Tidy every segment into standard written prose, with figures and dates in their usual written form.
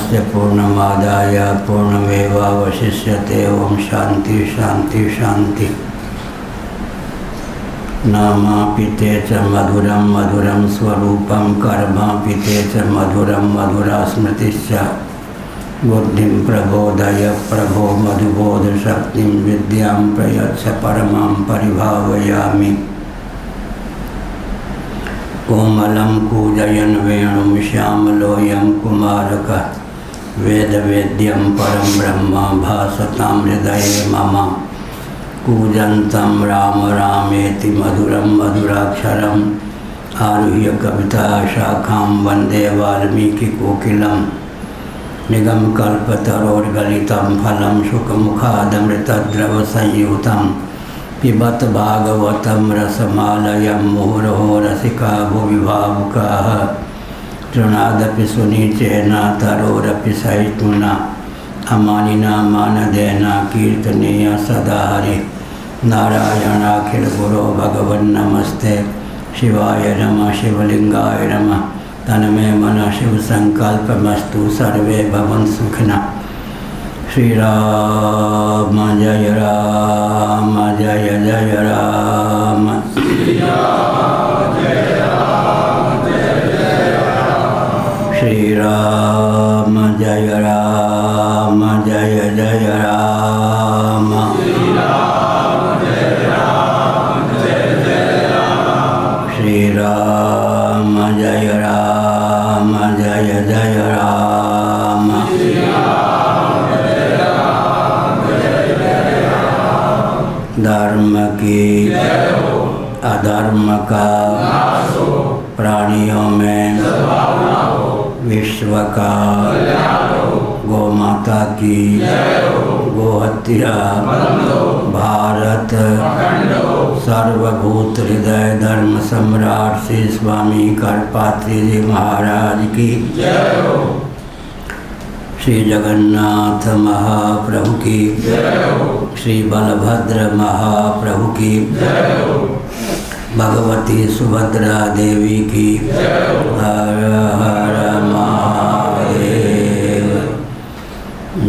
पूर्णस्य पूर्णमादाय पूर्णमेवावशिष्यते। ओम शांति शांति शांति। नामापिते च मधुरं मधुरं स्वरूपं कर्मापिते च मधुरं मधुरा स्मृतिश्च। बुद्धिं प्रबोधय प्रभो मधुबोधशक्तिं विद्यां प्रयच्छ परमां परिभावयामि। कोमलं कूजयन् वेणुं श्यामलोऽयं कुमारकः वेदवेद्यं परं ब्रह्म भासतां हृदये मम। कूजन्तं राम रामेति मधुरं मधुराक्षरम् आरुह्य कविताशाखां वन्दे वाल्मीकिकोकिलं। निगमकल्पतरोर्गलितं फलं शुकमुखादमृतद्रवसंयुतं पिबत भागवतं रसमालयं मुहुरहो रसिका भुवि भावुकाः। तृणादपि सुनीचेन तरोरपि सहिष्णुना अमानिना मानदेन कीर्तनीय सदा हरिः। नारायणाखिल गुरो भगवन्नमस्ते शिवाय नमः शिवलिंगाय नमः। तन्मे मन शिव संकल्पमस्तु सर्वे भवन्तु सुखिनः। श्री राम जय राम जय जय राम। श्री राम जय राम जय जय राम। श्री राम जय राम जय जय राम। श्री राम जय राम जय जय राम। श्री राम जय राम जय जय राम। श्री राम जय राम जय जय राम। धर्म की अधर्म का प्राणियों में विश्व का गौ माता की गोहत्या भारत सर्वभूत हृदय धर्म सम्राट श्री स्वामी करपात्री जी महाराज की। श्री जगन्नाथ महाप्रभु की। श्री बलभद्र महाप्रभु की। भगवती सुभद्रा देवी की। हर हर महादेव।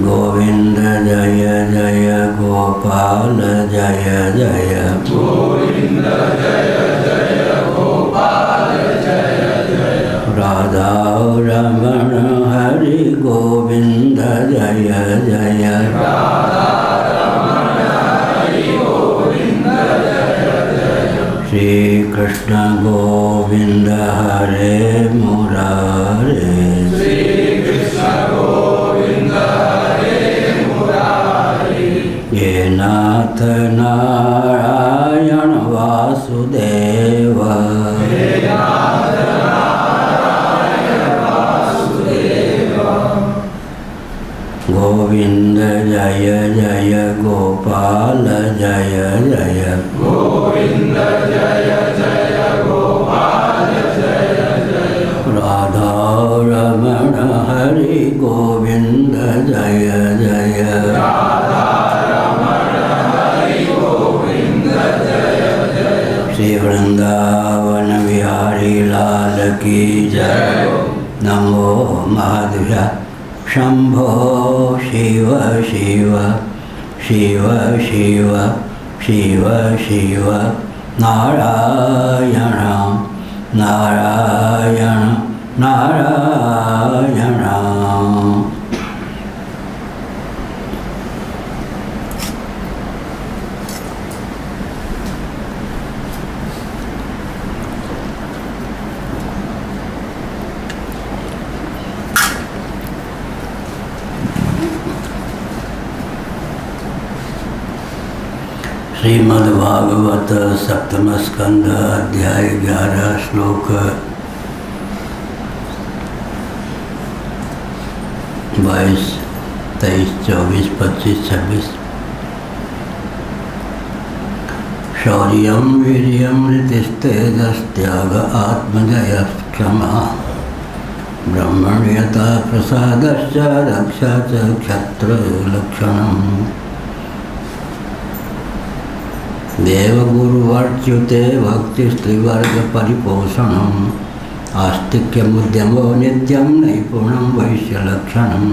गोविंद जय जय गोपाल जय जय। गोविंद जय जय गोपाल जय जय। राधा रमण हरि गोविंद जय जय। राधा रमण हरि गोविंद जय जय। श्री कृष्ण गोविंद हरे मुरारे। श्री कृष्ण गोविंद हरे मुरारे। ये नाथ नारायण वासुदेव। हे नाथ नारायण वासुदेव। गोविंद जय जय गोपाल जय जय। गोविंद जय जय गोपाल जय जय। राधा रमण हरि गोविंद जय जय। राधा रमण हरि गोविंद जय जय। श्री वृंदावन बिहारी लाल की जय। नमो माधव्य शंभो शिव शिव शिव शिव शिव शिव नारायण नारायण नारायण। श्रीमद्भागवत सप्तम स्कंद अध्याय 11 श्लोक 22, 23, 24, 25, 26। शौर्यं वीर्यं ऋतिस्तेजस्त्याग आत्मजयः क्षमा ब्रह्मण्यता प्रसादश्च रक्षा च क्षत्रलक्षणम्। देवगुरुवर्च्युते भक्तिस्त्रिवर्ग परिपोषणं आस्तिक्यमुद्यमो नित्यं नैपुणं वैश्यलक्षणं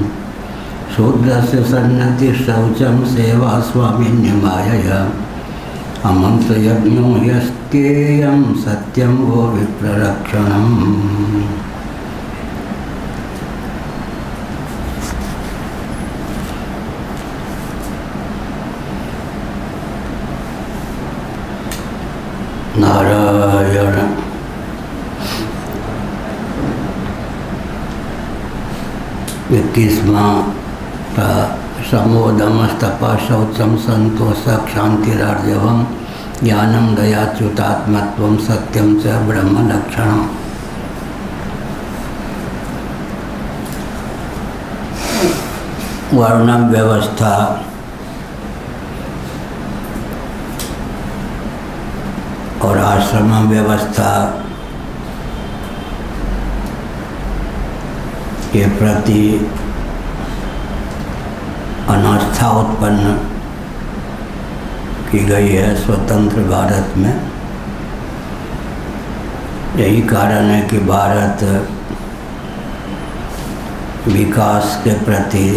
शूद्रस्य सन्नति शौचं सेवा स्वामिन्यमायया अमन्त्रयज्ञो ह्यस्त्येयं सत्यं वो विप्ररक्षणम्। नारायण। इक्कीसवां समोदमस्तपः शौचं संतोषः क्षान्तिरार्जवं ज्ञानं दयाच्युतात्मत्वं सत्यं च ब्रह्मलक्षणम्। वर्ण व्यवस्था और आश्रम व्यवस्था के प्रति अनास्था उत्पन्न की गई है स्वतंत्र भारत में। यही कारण है कि भारत विकास के प्रति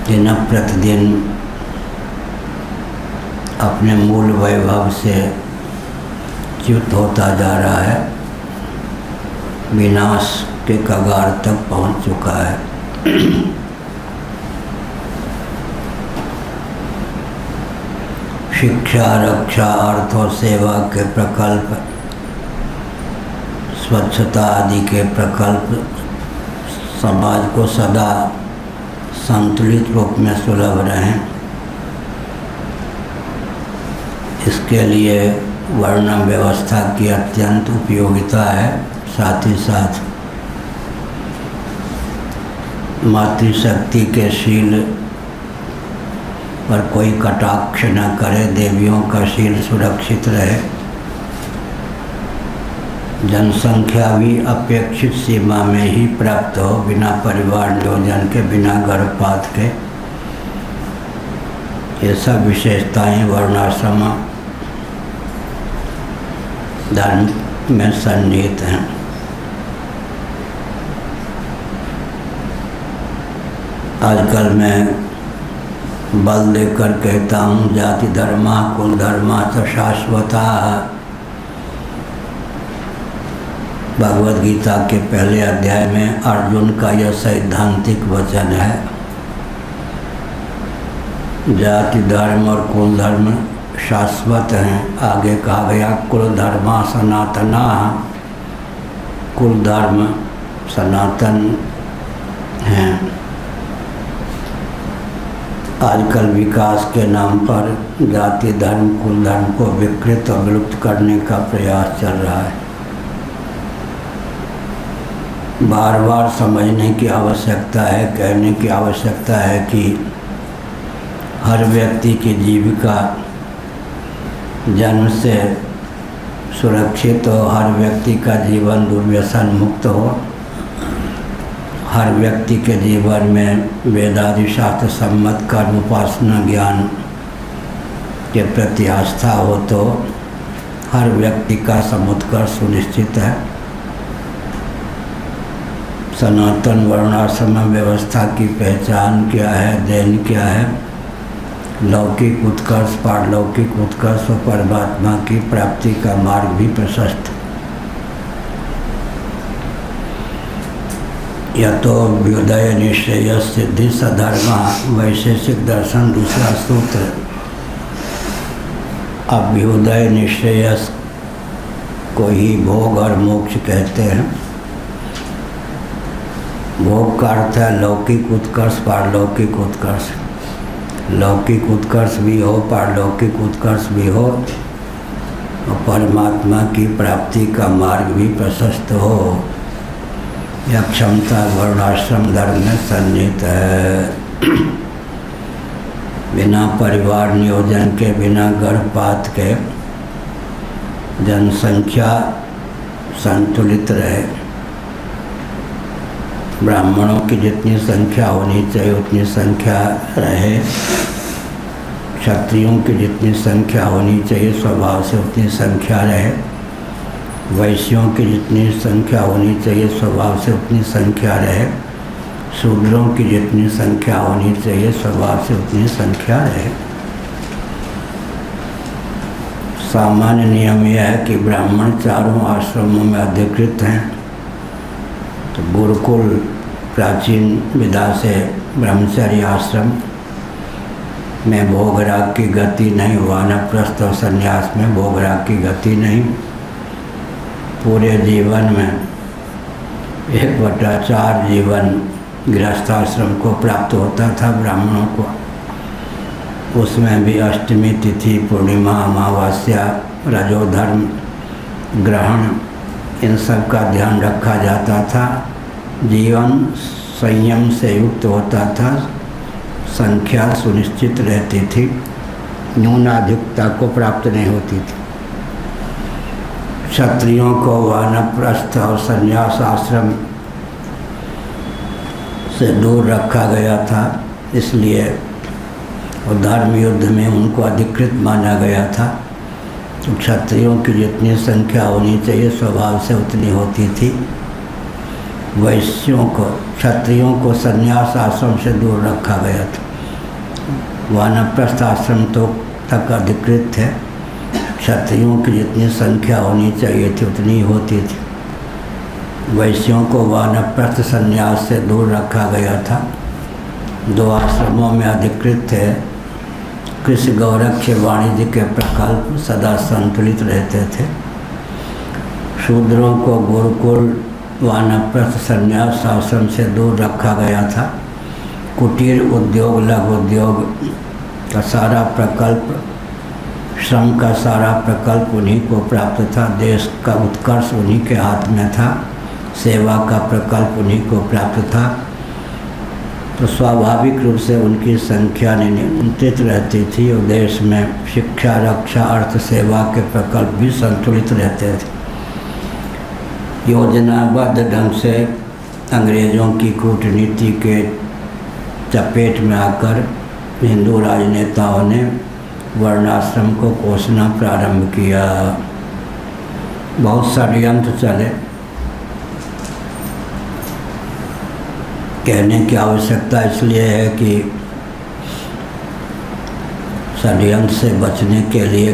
दिन प्रतिदिन अपने मूल वैभव से च्युत होता जा रहा है, विनाश के कगार तक पहुंच चुका है। शिक्षा, रक्षा, अर्थ और सेवा के प्रकल्प, स्वच्छता आदि के प्रकल्प समाज को सदा संतुलित रूप में सुलभ रहें, इसके लिए वर्ण व्यवस्था की अत्यंत उपयोगिता है। साथ ही साथ मातृशक्ति के शील पर कोई कटाक्ष न करे, देवियों का शील सुरक्षित रहे, जनसंख्या भी अपेक्षित सीमा में ही प्राप्त हो, बिना परिवार नियोजन के, बिना गर्भपात के। ये सब विशेषताएं वर्णाश्रम धर्म में सन्निहित हैं। आजकल मैं बल देकर कहता हूँ, जाति धर्मा कुल धर्मा च शाश्वता। भगवद गीता के पहले अध्याय में अर्जुन का यह सैद्धांतिक वचन है। जाति धर्म और कुल धर्म शाश्वत हैं। आगे कहा गया कुल धर्मा सनातना, कुल धर्म सनातन हैं। आजकल विकास के नाम पर जाति धर्म कुल धर्म को विकृत और विलुप्त करने का प्रयास चल रहा है। बार बार समझने की आवश्यकता है, कहने की आवश्यकता है कि हर व्यक्ति की जीविका जन्म से सुरक्षित हो, हर व्यक्ति का जीवन दुर्व्यसन मुक्त हो, हर व्यक्ति के जीवन में वेदादि शास्त्र सम्मत कर्म उपासना ज्ञान के प्रति आस्था हो, तो हर व्यक्ति का समुत्कर्ष सुनिश्चित है। सनातन वर्णाश्रम व्यवस्था की पहचान क्या है, देन क्या है? लौकिक उत्कर्ष, पारलौकिक उत्कर्ष और परमात्मा की प्राप्ति का मार्ग भी प्रशस्त। यतो अभ्युदय निश्चय सिद्धि सधर्मा, वैशेषिक दर्शन दूसरा सूत्र। अभ्युदय निश्चय को ही भोग और मोक्ष कहते हैं। भोग का अर्थ है लौकिक उत्कर्ष, पारलौकिक उत्कर्ष। लौकिक उत्कर्ष भी हो, पारलौकिक उत्कर्ष भी हो और परमात्मा की प्राप्ति का मार्ग भी प्रशस्त हो। यह क्षमता वर्णाश्रम धर्म में सन्निहित है। बिना परिवार नियोजन के, बिना गर्भपात के जनसंख्या संतुलित रहे। ब्राह्मणों की जितनी संख्या होनी चाहिए उतनी संख्या रहे, क्षत्रियों की जितनी संख्या होनी चाहिए स्वभाव से उतनी संख्या रहे, वैश्यों की जितनी संख्या होनी चाहिए स्वभाव से उतनी संख्या रहे, शूद्रों की जितनी संख्या होनी चाहिए स्वभाव से उतनी संख्या रहे। सामान्य नियम यह है कि ब्राह्मण चारों आश्रमों में अधिकृत हैं। तो गुरुकुल प्राचीन विधा से ब्रह्मचर्य आश्रम में भोगराग की गति नहीं, वानप्रस्थ और संन्यास में भोगराग की गति नहीं। पूरे जीवन में 1/4 जीवन गृहस्थाश्रम को प्राप्त होता था ब्राह्मणों को। उसमें भी अष्टमी तिथि, पूर्णिमा, अमावस्या, रजोधर्म, ग्रहण, इन सब का ध्यान रखा जाता था। जीवन संयम से युक्त होता था, संख्या सुनिश्चित रहती थी, न्यूनाधिकता को प्राप्त नहीं होती थी। क्षत्रियों को वानप्रस्थ और संन्यास आश्रम से दूर रखा गया था, इसलिए और धर्म युद्ध में उनको अधिकृत माना गया था। तो क्षत्रियों की जितनी संख्या होनी चाहिए स्वभाव से उतनी होती थी। वैश्यों को, क्षत्रियों को संन्यास आश्रम से दूर रखा गया था। वानप्रस्थ आश्रम तो तक अधिकृत थे, क्षत्रियों की जितनी संख्या होनी चाहिए थी उतनी होती थी। वैश्यों को वानप्रस्थ संन्यास से दूर रखा गया था। 2 आश्रमों में अधिकृत थे। कृषि गौरक्ष वाणिज्य के प्रकल्प सदा संतुलित रहते थे। शूद्रों को गुरुकुल वानप्रस्थ संन्यास आश्रम से दूर रखा गया था। कुटीर उद्योग, लघु उद्योग का सारा प्रकल्प, श्रम का सारा प्रकल्प उन्हीं को प्राप्त था। देश का उत्कर्ष उन्हीं के हाथ में था। सेवा का प्रकल्प उन्हीं को प्राप्त था। तो स्वाभाविक रूप से उनकी संख्या नियंत्रित रहती थी और देश में शिक्षा, रक्षा, अर्थ, सेवा के प्रकल्प भी संतुलित रहते थे। योजनाबद्ध ढंग से अंग्रेज़ों की कूटनीति के चपेट में आकर हिंदू राजनेताओं ने वर्णाश्रम को कोसना प्रारंभ किया। बहुत षड्यंत्र चले। कहने की आवश्यकता इसलिए है कि षड्यंत्र से बचने के लिए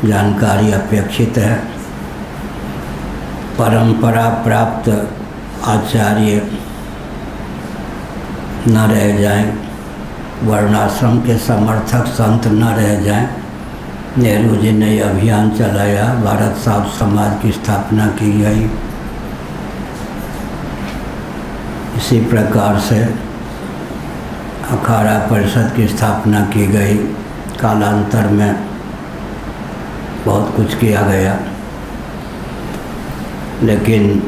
जानकारी अपेक्षित है। परंपरा प्राप्त आचार्य न रह जाएं, वर्णाश्रम के समर्थक संत न रह जाएं। नेहरू जी ने यह अभियान चलाया, भारत साध समाज की स्थापना की गई। इसी प्रकार से अखाड़ा परिषद की स्थापना की गई। कालांतर में बहुत कुछ किया गया, लेकिन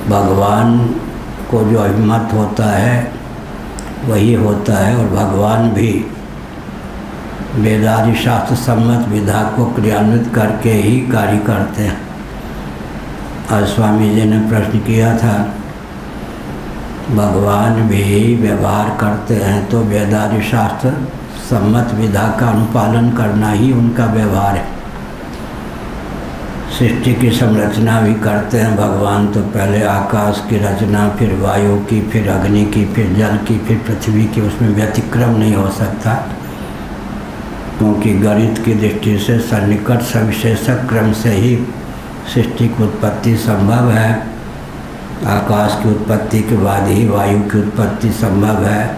भगवान को जो अभिमत होता है वही होता है, और भगवान भी वेदादि शास्त्र सम्मत विधा को क्रियान्वित करके ही कार्य करते हैं। आज स्वामी जी ने प्रश्न किया था, भगवान भी व्यवहार करते हैं तो वेदादि शास्त्र सम्मत विधा का अनुपालन करना ही उनका व्यवहार है। सृष्टि की संरचना भी करते हैं भगवान, तो पहले आकाश की रचना, फिर वायु की, फिर अग्नि की, फिर जल की, फिर पृथ्वी की। उसमें व्यतिक्रम नहीं हो सकता, क्योंकि गणित की दृष्टि से सन्निकट सविशेषक क्रम से ही सृष्टि की उत्पत्ति संभव है। आकाश की उत्पत्ति के बाद ही वायु की उत्पत्ति संभव है,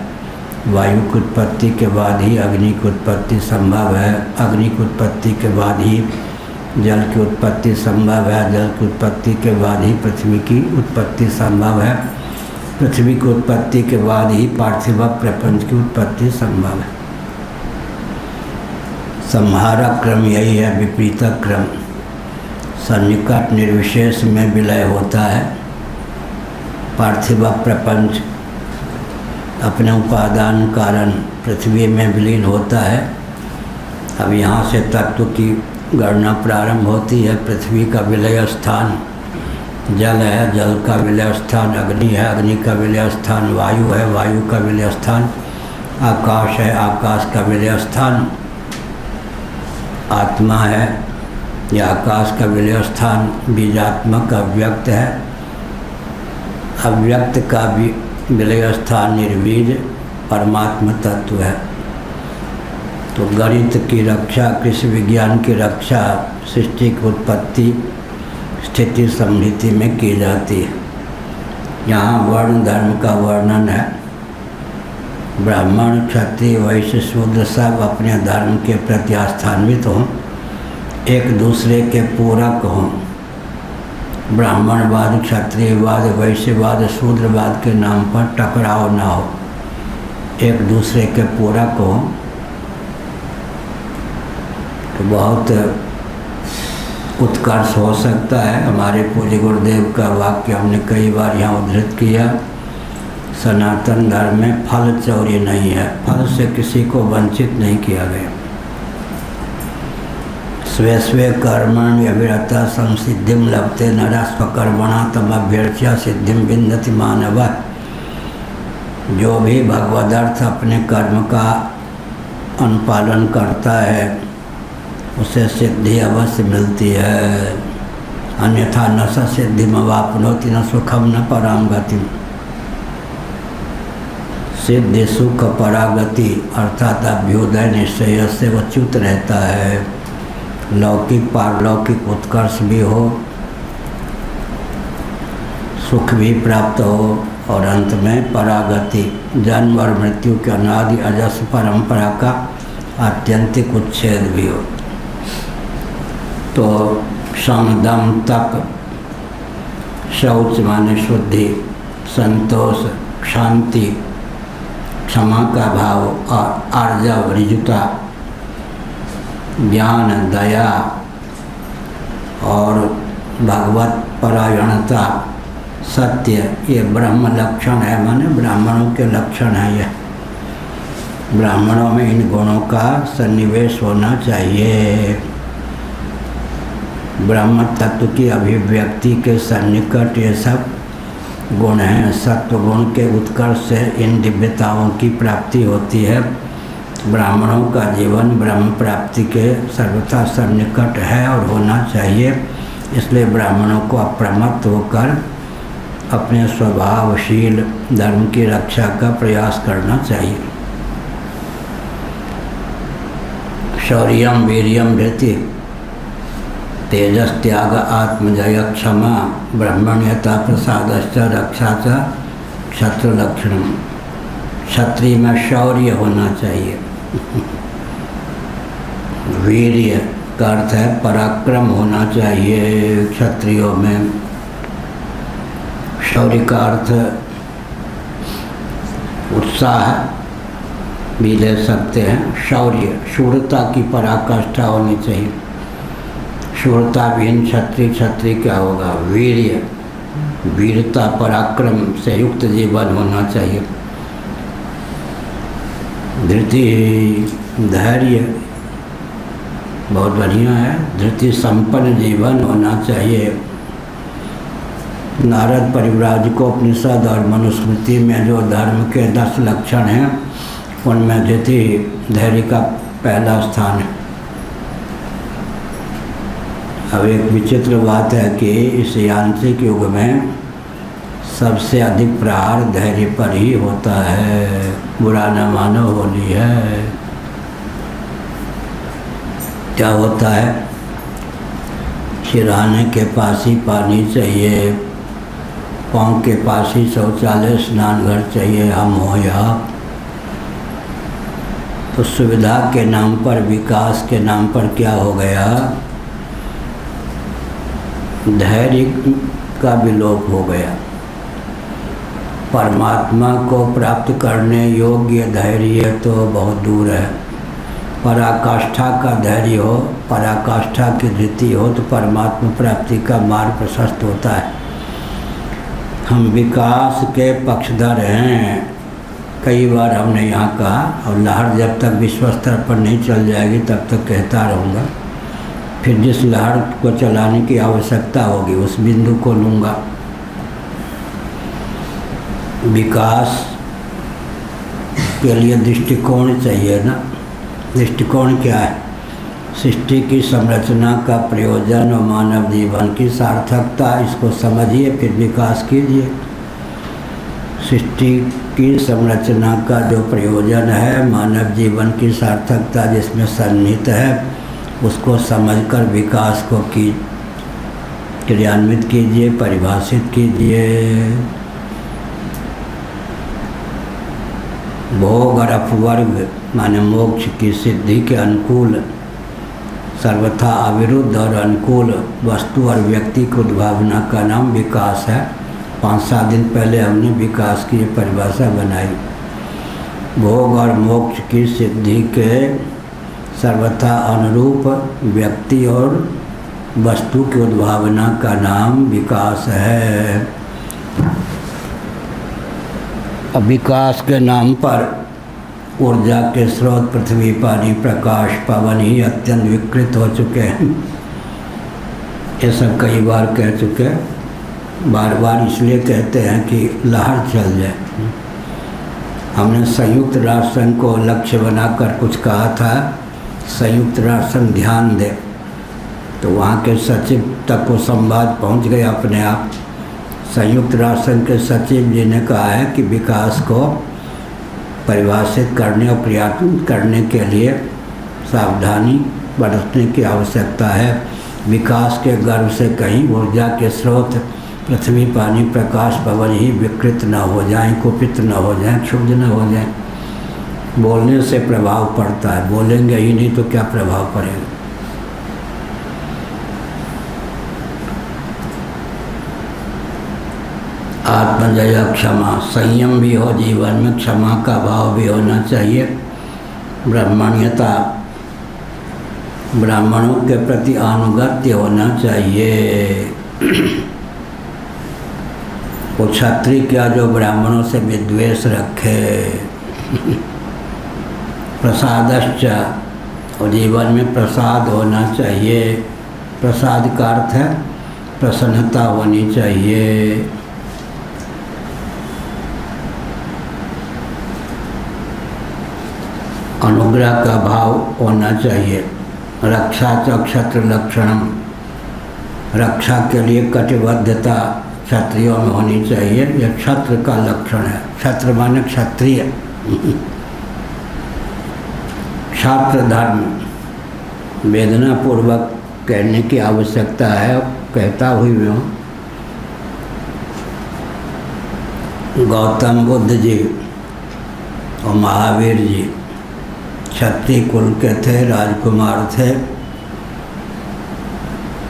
वायु की उत्पत्ति के बाद ही अग्नि की उत्पत्ति संभव है, अग्नि की उत्पत्ति के बाद ही जल की उत्पत्ति संभव है, जल की उत्पत्ति के बाद ही पृथ्वी की उत्पत्ति संभव है, पृथ्वी की उत्पत्ति के बाद ही पार्थिव प्रपंच की उत्पत्ति संभव है। संहारक क्रम यही है, विपरीत क्रम। सन्निकट निर्विशेष में विलय होता है। पार्थिव प्रपंच अपने उपादान कारण पृथ्वी में विलीन होता है। अब यहाँ से तत्व की गणना प्रारंभ होती है। पृथ्वी का विलय स्थान जल है, जल का विलय स्थान अग्नि है, अग्नि का विलय स्थान वायु है, वायु का विलय स्थान आकाश है, आकाश का विलय स्थान आत्मा है, यह आकाश का विलय स्थान बीजात्मक अव्यक्त है। अव्यक्त का भी विलय स्थान निर्बीज परमात्मा तत्व है। तो गणित की रक्षा, कृषि विज्ञान की रक्षा सृष्टि की उत्पत्ति स्थिति समृद्धि में की जाती है। यहाँ वर्ण धर्म का वर्णन है। ब्राह्मण क्षत्रिय वैश्य शूद्र सब अपने धर्म के प्रति आस्थान्वित हों, एक दूसरे के पूरक हों। ब्राह्मणवाद, क्षत्रियवाद, वैश्यवाद, शूद्रवाद के नाम पर टकराव ना हो, एक दूसरे के पूरक हों। तो बहुत उत्कर्ष हो सकता है। हमारे पूज्य गुरुदेव का वाक्य हमने कई बार यहाँ उद्धृत किया। सनातन धर्म में फल चौरी नहीं है, फल से किसी को वंचित नहीं किया गया। स्वे स्वे कर्मण अभिरता संसिद्धिम लभते नरा स्वकर्मणा तमभ्यर्च्या सिद्धिम विन्दति मानव। जो भी भगवदर्थ अपने कर्म का अनुपालन करता है उसे सिद्धि अवश्य मिलती है। अन्यथा न स सिद्धिमवाप्नोति न सुखम न पराम गतिम। सिद्धि सुख परागति अर्थात अभ्युदय निश्चय से वो च्युत रहता है। लौकिक पारलौकिक उत्कर्ष भी हो, सुख भी प्राप्त हो और अंत में परागति जन्म और मृत्यु के अनादि अजस्र परंपरा का आत्यंतिक उच्छेद भी हो। तो सम दम तप, शौच माने शुद्धि, संतोष शांति, क्षमा का भाव और आर्जव ऋजुता, ज्ञान दया और भगवत परायणता, सत्य, ये ब्रह्म लक्षण है, माने ब्राह्मणों के लक्षण है। यह ब्राह्मणों में इन गुणों का सन्निवेश होना चाहिए। ब्रह्म तत्व की अभिव्यक्ति के सन्निकट ये सब गुण हैं। सत्व गुण के उत्कर्ष से इन दिव्यताओं की प्राप्ति होती है। ब्राह्मणों का जीवन ब्रह्म प्राप्ति के सर्वथा सन्निकट है और होना चाहिए। इसलिए ब्राह्मणों को अप्रमत्त होकर अपने स्वभावशील धर्म की रक्षा का प्रयास करना चाहिए। शौर्यम वीर्यम धृति तेजस त्याग आत्मजय क्षमा ब्रह्मण्यता प्रसादश्च रक्षा च क्षत्र लक्षणम। क्षत्रिय में शौर्य होना चाहिए। वीर्य का अर्थ है पराक्रम होना चाहिए क्षत्रियों में। शौर्य का अर्थ उत्साह भी ले सकते हैं। शौर्य शूरता की पराकाष्ठा होनी चाहिए। शूरता विहीन क्षत्रिय क्या होगा? वीर्य, वीरता पराक्रम से युक्त जीवन होना चाहिए। धृति धैर्य बहुत बढ़िया है। धृति संपन्न जीवन होना चाहिए। नारद परिव्राज को उपनिषद और मनुस्मृति में जो धर्म के 10 लक्षण हैं उनमें धृति धैर्य का पहला स्थान है। अब एक विचित्र बात है कि इस यांत्रिक युग में सबसे अधिक प्रहार धैर्य पर ही होता है। बुरा न मानो होली है। क्या होता है? सिरहाने के पास ही पानी चाहिए, पाँव के पास ही शौचालय स्नान घर चाहिए, हम हो या। तो सुविधा के नाम पर, विकास के नाम पर क्या हो गया? धैर्य का विलोप हो गया। परमात्मा को प्राप्त करने योग्य धैर्य तो बहुत दूर है। पराकाष्ठा का धैर्य हो, पराकाष्ठा की धृति हो तो परमात्मा प्राप्ति का मार्ग प्रशस्त होता है। हम विकास के पक्षधर हैं। कई बार हमने यहाँ कहा, और लहर जब तक विश्व स्तर पर नहीं चल जाएगी तब तक कहता रहूँगा। फिर जिस लहर को चलाने की आवश्यकता होगी उस बिंदु को लूँगा। विकास के लिए दृष्टिकोण चाहिए ना। दृष्टिकोण क्या है? सृष्टि की संरचना का प्रयोजन और मानव जीवन की सार्थकता, इसको समझिए फिर विकास कीजिए। सृष्टि की संरचना का जो प्रयोजन है, मानव जीवन की सार्थकता जिसमें सन्निहित है, उसको समझकर विकास को क्रियान्वित कीजिए, परिभाषित कीजिए। भोग और अपवर्ग माने मोक्ष की सिद्धि के अनुकूल, सर्वथा अविरुद्ध और अनुकूल वस्तु और व्यक्ति की उद्भावना का नाम विकास है। 5-7 दिन पहले हमने विकास की परिभाषा बनाई। भोग और मोक्ष की सिद्धि के सर्वथा अनुरूप व्यक्ति और वस्तु की उद्भावना का नाम विकास है। अब विकास के नाम पर ऊर्जा के स्रोत पृथ्वी, पानी, प्रकाश, पवन ही अत्यंत विकृत हो चुके हैं। ये सब कई बार कह चुके हैं, बार बार इसलिए कहते हैं कि लहर चल जाए। हमने संयुक्त राष्ट्र संघ को लक्ष्य बनाकर कुछ कहा था, संयुक्त राष्ट्र संघ ध्यान दे, तो वहाँ के सचिव तक वो संवाद पहुँच गया अपने आप। संयुक्त राष्ट्र संघ के सचिव जी ने कहा है कि विकास को परिभाषित करने और क्रियान्वित करने के लिए सावधानी बरतने की आवश्यकता है। विकास के गर्भ से कहीं ऊर्जा के स्रोत पृथ्वी, पानी, प्रकाश, पवन ही विकृत न हो जाएं, कुपित न हो जाएं, क्षुब्ध न हो जाएं। बोलने से प्रभाव पड़ता है, बोलेंगे ही नहीं तो क्या प्रभाव पड़ेगा। आत्मजय, क्षमा, संयम भी हो जीवन में, क्षमा का भाव भी होना चाहिए। ब्राह्मण्यता, ब्राह्मणों के प्रति आनुगत्य होना चाहिए। वो क्षत्रिय क्या जो ब्राह्मणों से विद्वेष रखे। प्रसादश्च, और जीवन में प्रसाद होना चाहिए। प्रसाद का अर्थ है प्रसन्नता होनी चाहिए। अनुग्रह का भाव होना चाहिए। रक्षा च क्षत्र लक्षणम, रक्षा के लिए कटिबद्धता क्षत्रियों में होनी चाहिए। यह क्षत्र का लक्षण है। क्षत्र माने क्षत्रिय। क्षात्र धर्म वेदना पूर्वक कहने की आवश्यकता है, कहता हुई मैं हूँ। गौतम बुद्ध जी और महावीर जी क्षत्रिय कुल के थे, राजकुमार थे।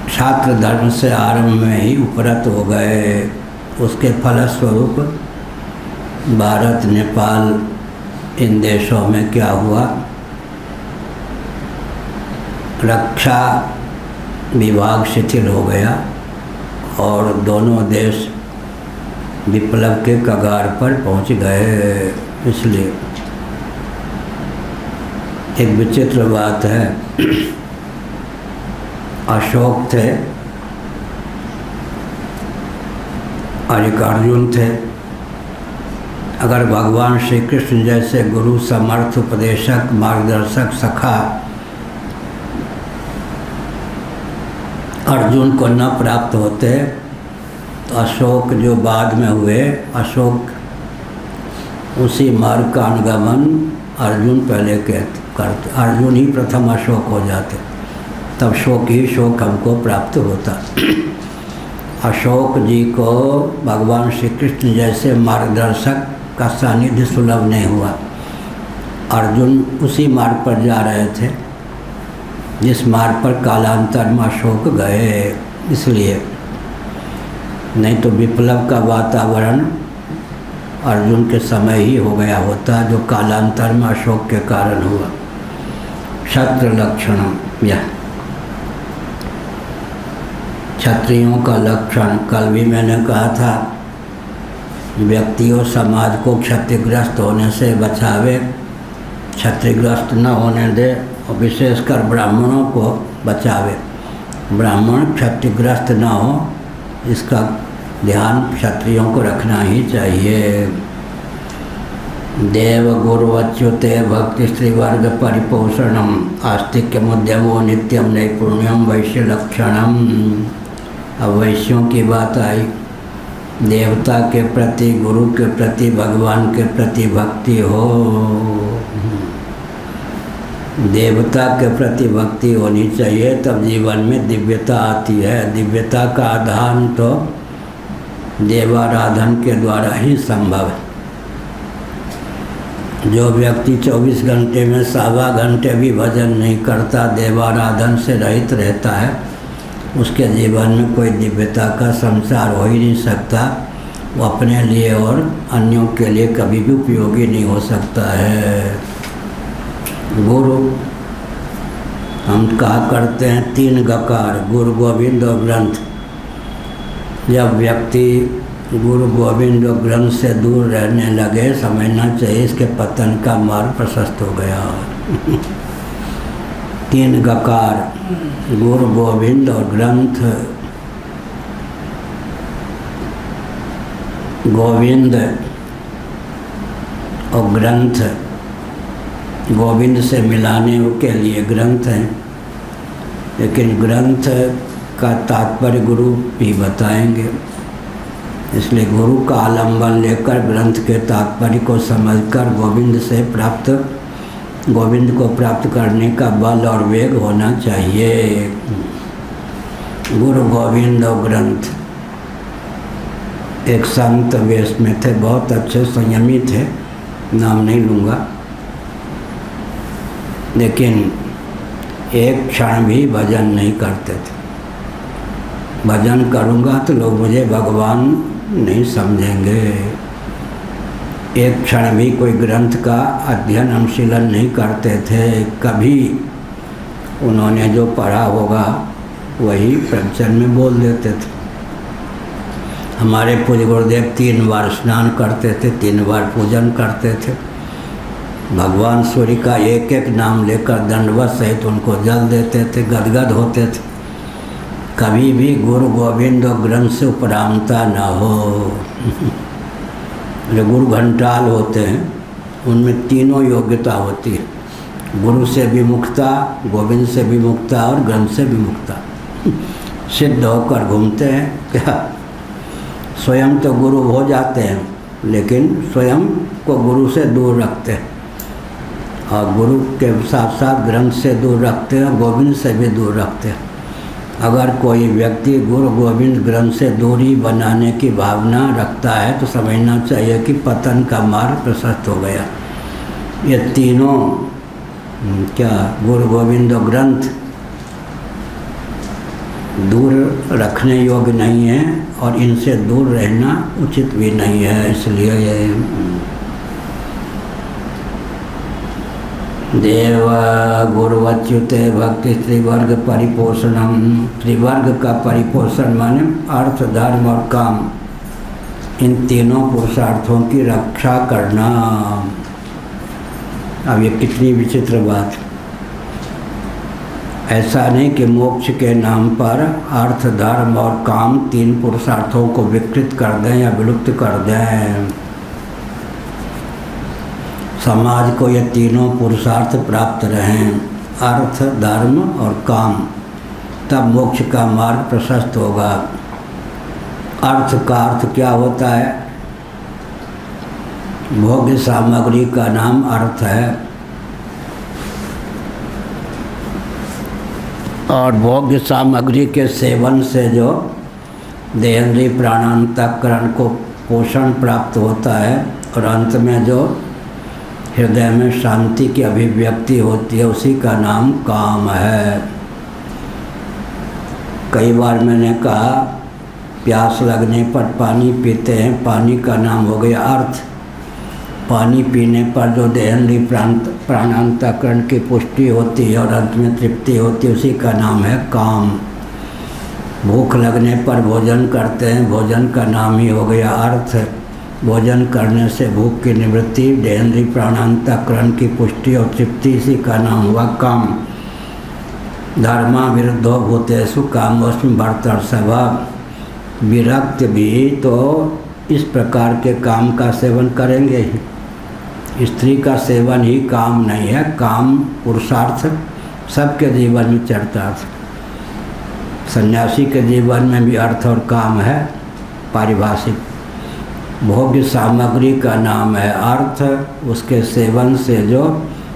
छात्र धर्म से आरंभ में ही उपरत हो गए। उसके फलस्वरूप भारत, नेपाल इन देशों में क्या हुआ, रक्षा विभाग शिथिल हो गया और दोनों देश विप्लव के कगार पर पहुंच गए। इसलिए एक विचित्र बात है, अशोक थे और एक अर्जुन थे। अगर भगवान श्री कृष्ण जैसे गुरु, समर्थ, उपदेशक, मार्गदर्शक, सखा अर्जुन को न प्राप्त होते तो अशोक जो बाद में हुए, अशोक उसी मार्ग का अनुगमन अर्जुन पहले करते, अर्जुन ही प्रथम अशोक हो जाते, तब शोक ही शोक हमको प्राप्त होता। अशोक जी को भगवान श्री कृष्ण जैसे मार्गदर्शक का सानिध्य सुलभ नहीं हुआ। अर्जुन उसी मार्ग पर जा रहे थे जिस मार्ग पर कालांतर में अशोक गए। इसलिए नहीं तो विप्लव का वातावरण अर्जुन के समय ही हो गया होता, जो कालांतर में अशोक के कारण हुआ। क्षत्र लक्षण, यह क्षत्रियों का लक्षण कल भी मैंने कहा था। व्यक्ति और समाज को क्षतिग्रस्त होने से बचावे, क्षतिग्रस्त न होने दे, और विशेषकर ब्राह्मणों को बचावे। ब्राह्मण क्षतिग्रस्त न हो, इसका ध्यान क्षत्रियों को रखना ही चाहिए। देव गुरुवच्युते भक्ति श्रीवर्ग परिपोषणम आस्तिक्यमुद्यमो नित्यम नैपुण्यम वैश्य लक्षणम। अब वैश्यों की बात आई। देवता के प्रति, गुरु के प्रति, भगवान के प्रति भक्ति हो। देवता के प्रति भक्ति होनी चाहिए, तब जीवन में दिव्यता आती है। दिव्यता का आधान तो देवाराधन के द्वारा ही संभव है। जो व्यक्ति 24 घंटे में 1.25 घंटे भी भजन नहीं करता, देवाराधन से रहित रहता है, उसके जीवन में कोई दिव्यता का संसार हो ही नहीं सकता। वो अपने लिए और अन्यों के लिए कभी भी उपयोगी नहीं हो सकता है। गुरु हम कहा करते हैं 3 गकार, गुरु गोविंद और ग्रंथ। जब व्यक्ति गुरु गोविंद और ग्रंथ से दूर रहने लगे, समझना चाहिए इसके पतन का मार्ग प्रशस्त हो गया। 3 गकार, गुरु गोविंद और ग्रंथ। गोविंद और ग्रंथ, गोविंद से मिलाने के लिए ग्रंथ हैं, लेकिन ग्रंथ का तात्पर्य गुरु भी बताएंगे। इसलिए गुरु का आलम्बन लेकर ग्रंथ के तात्पर्य को समझकर गोविंद को प्राप्त करने का बल और वेग होना चाहिए। गुरु गोविंद और ग्रंथ। एक संत वेश में थे, बहुत अच्छे संयमी थे, नाम नहीं लूँगा, लेकिन एक क्षण भी भजन नहीं करते थे। भजन करूँगा तो लोग मुझे भगवान नहीं समझेंगे। एक क्षण भी कोई ग्रंथ का अध्ययन अनुशीलन नहीं करते थे। कभी उन्होंने जो पढ़ा होगा वही प्रवचन में बोल देते थे। हमारे पूज्य गुरुदेव 3 बार स्नान करते थे, 3 बार पूजन करते थे। भगवान सूर्य का एक एक नाम लेकर दंडवत सहित उनको जल देते थे, गदगद होते थे। कभी भी गुरु गोविंद और ग्रंथ से उपरामता न हो। जो गुरु घंटाल होते हैं उनमें तीनों योग्यता होती है। गुरु से भी मुक्ता, गोविंद से भी मुक्ता और ग्रंथ से भी मुक्ता। सिद्ध होकर घूमते हैं क्या? स्वयं तो गुरु हो जाते हैं, लेकिन स्वयं को गुरु से दूर रखते हैं, और गुरु के साथ साथ ग्रंथ से दूर रखते हैं, गोविंद से भी दूर रखते हैं। अगर कोई व्यक्ति गुरु गोविंद ग्रंथ से दूरी बनाने की भावना रखता है तो समझना चाहिए कि पतन का मार्ग प्रशस्त हो गया। ये तीनों क्या, गुरु गोविंद और ग्रंथ दूर रखने योग्य नहीं है, और इनसे दूर रहना उचित भी नहीं है। इसलिए ये देव गुरुवच्युते भक्ति त्रिवर्ग परिपोषणम। त्रिवर्ग का परिपोषण माने अर्थ, धर्म और काम, इन तीनों पुरुषार्थों की रक्षा करना। अब ये कितनी विचित्र बात। ऐसा नहीं कि मोक्ष के नाम पर अर्थ, धर्म और काम 3 पुरुषार्थों को विकृत कर दें या विलुप्त कर दें। समाज को ये तीनों पुरुषार्थ प्राप्त रहें, अर्थ, धर्म और काम, तब मोक्ष का मार्ग प्रशस्त होगा। अर्थ का अर्थ क्या होता है? भोग्य सामग्री का नाम अर्थ है, और भोग्य सामग्री के सेवन से जो देहेंद्रीय प्राणांतकरण को पोषण प्राप्त होता है, और अंत में जो हृदय में शांति की अभिव्यक्ति होती है, उसी का नाम काम है। कई बार मैंने कहा, प्यास लगने पर पानी पीते हैं, पानी का नाम हो गया अर्थ। पानी पीने पर जो देहेंद्रीय प्राणांतकरण की पुष्टि होती है और अंत में तृप्ति होती है, उसी का नाम है काम। भूख लगने पर भोजन करते हैं, भोजन का नाम ही हो गया अर्थ। भोजन करने से भूख की निवृत्ति, देहेंद्रीय प्राणांतकरण की पुष्टि और तृप्ति, इसी का नाम हुआ काम। धर्मा विरुद्धो भूतेषु कामोऽस्मि भर्तर्षभ। विरक्त भी तो इस प्रकार के काम का सेवन करेंगे ही। स्त्री का सेवन ही काम नहीं है, काम पुरुषार्थ सबके जीवन में चरितार्थ। सन्यासी के जीवन में भी अर्थ और काम है पारिभाषिक। भोग्य सामग्री का नाम है अर्थ, उसके सेवन से जो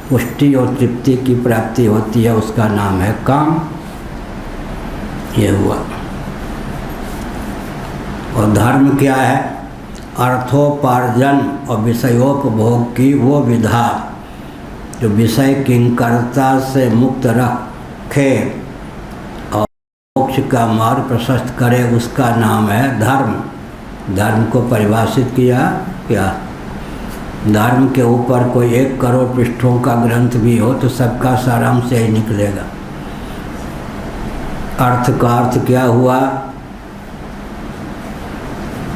पुष्टि और तृप्ति की प्राप्ति होती है उसका नाम है काम। ये हुआ। और धर्म क्या है? अर्थोपार्जन और विषयोपभोग की वो विधा जो विषय किंकरता से मुक्त रखे और मोक्ष का मार्ग प्रशस्त करे, उसका नाम है धर्म। धर्म को परिभाषित किया क्या? धर्म के ऊपर कोई 1 करोड़ पृष्ठों का ग्रंथ भी हो तो सबका सारांश यही निकलेगा। अर्थ का अर्थ क्या हुआ?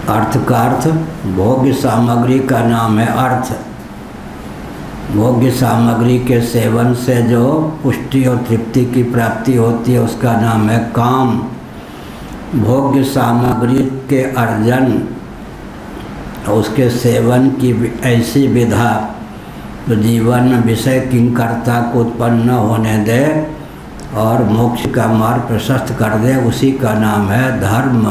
अर्थ का अर्थ भोग्य सामग्री का नाम है अर्थ। भोग्य सामग्री के सेवन से जो पुष्टि और तृप्ति की प्राप्ति होती है उसका नाम है काम। भोग्य सामग्री के अर्जन और उसके सेवन की ऐसी विधा जो जीवन में विषय किंकरता को उत्पन्न न होने दे और मोक्ष का मार्ग प्रशस्त कर दे, उसी का नाम है धर्म।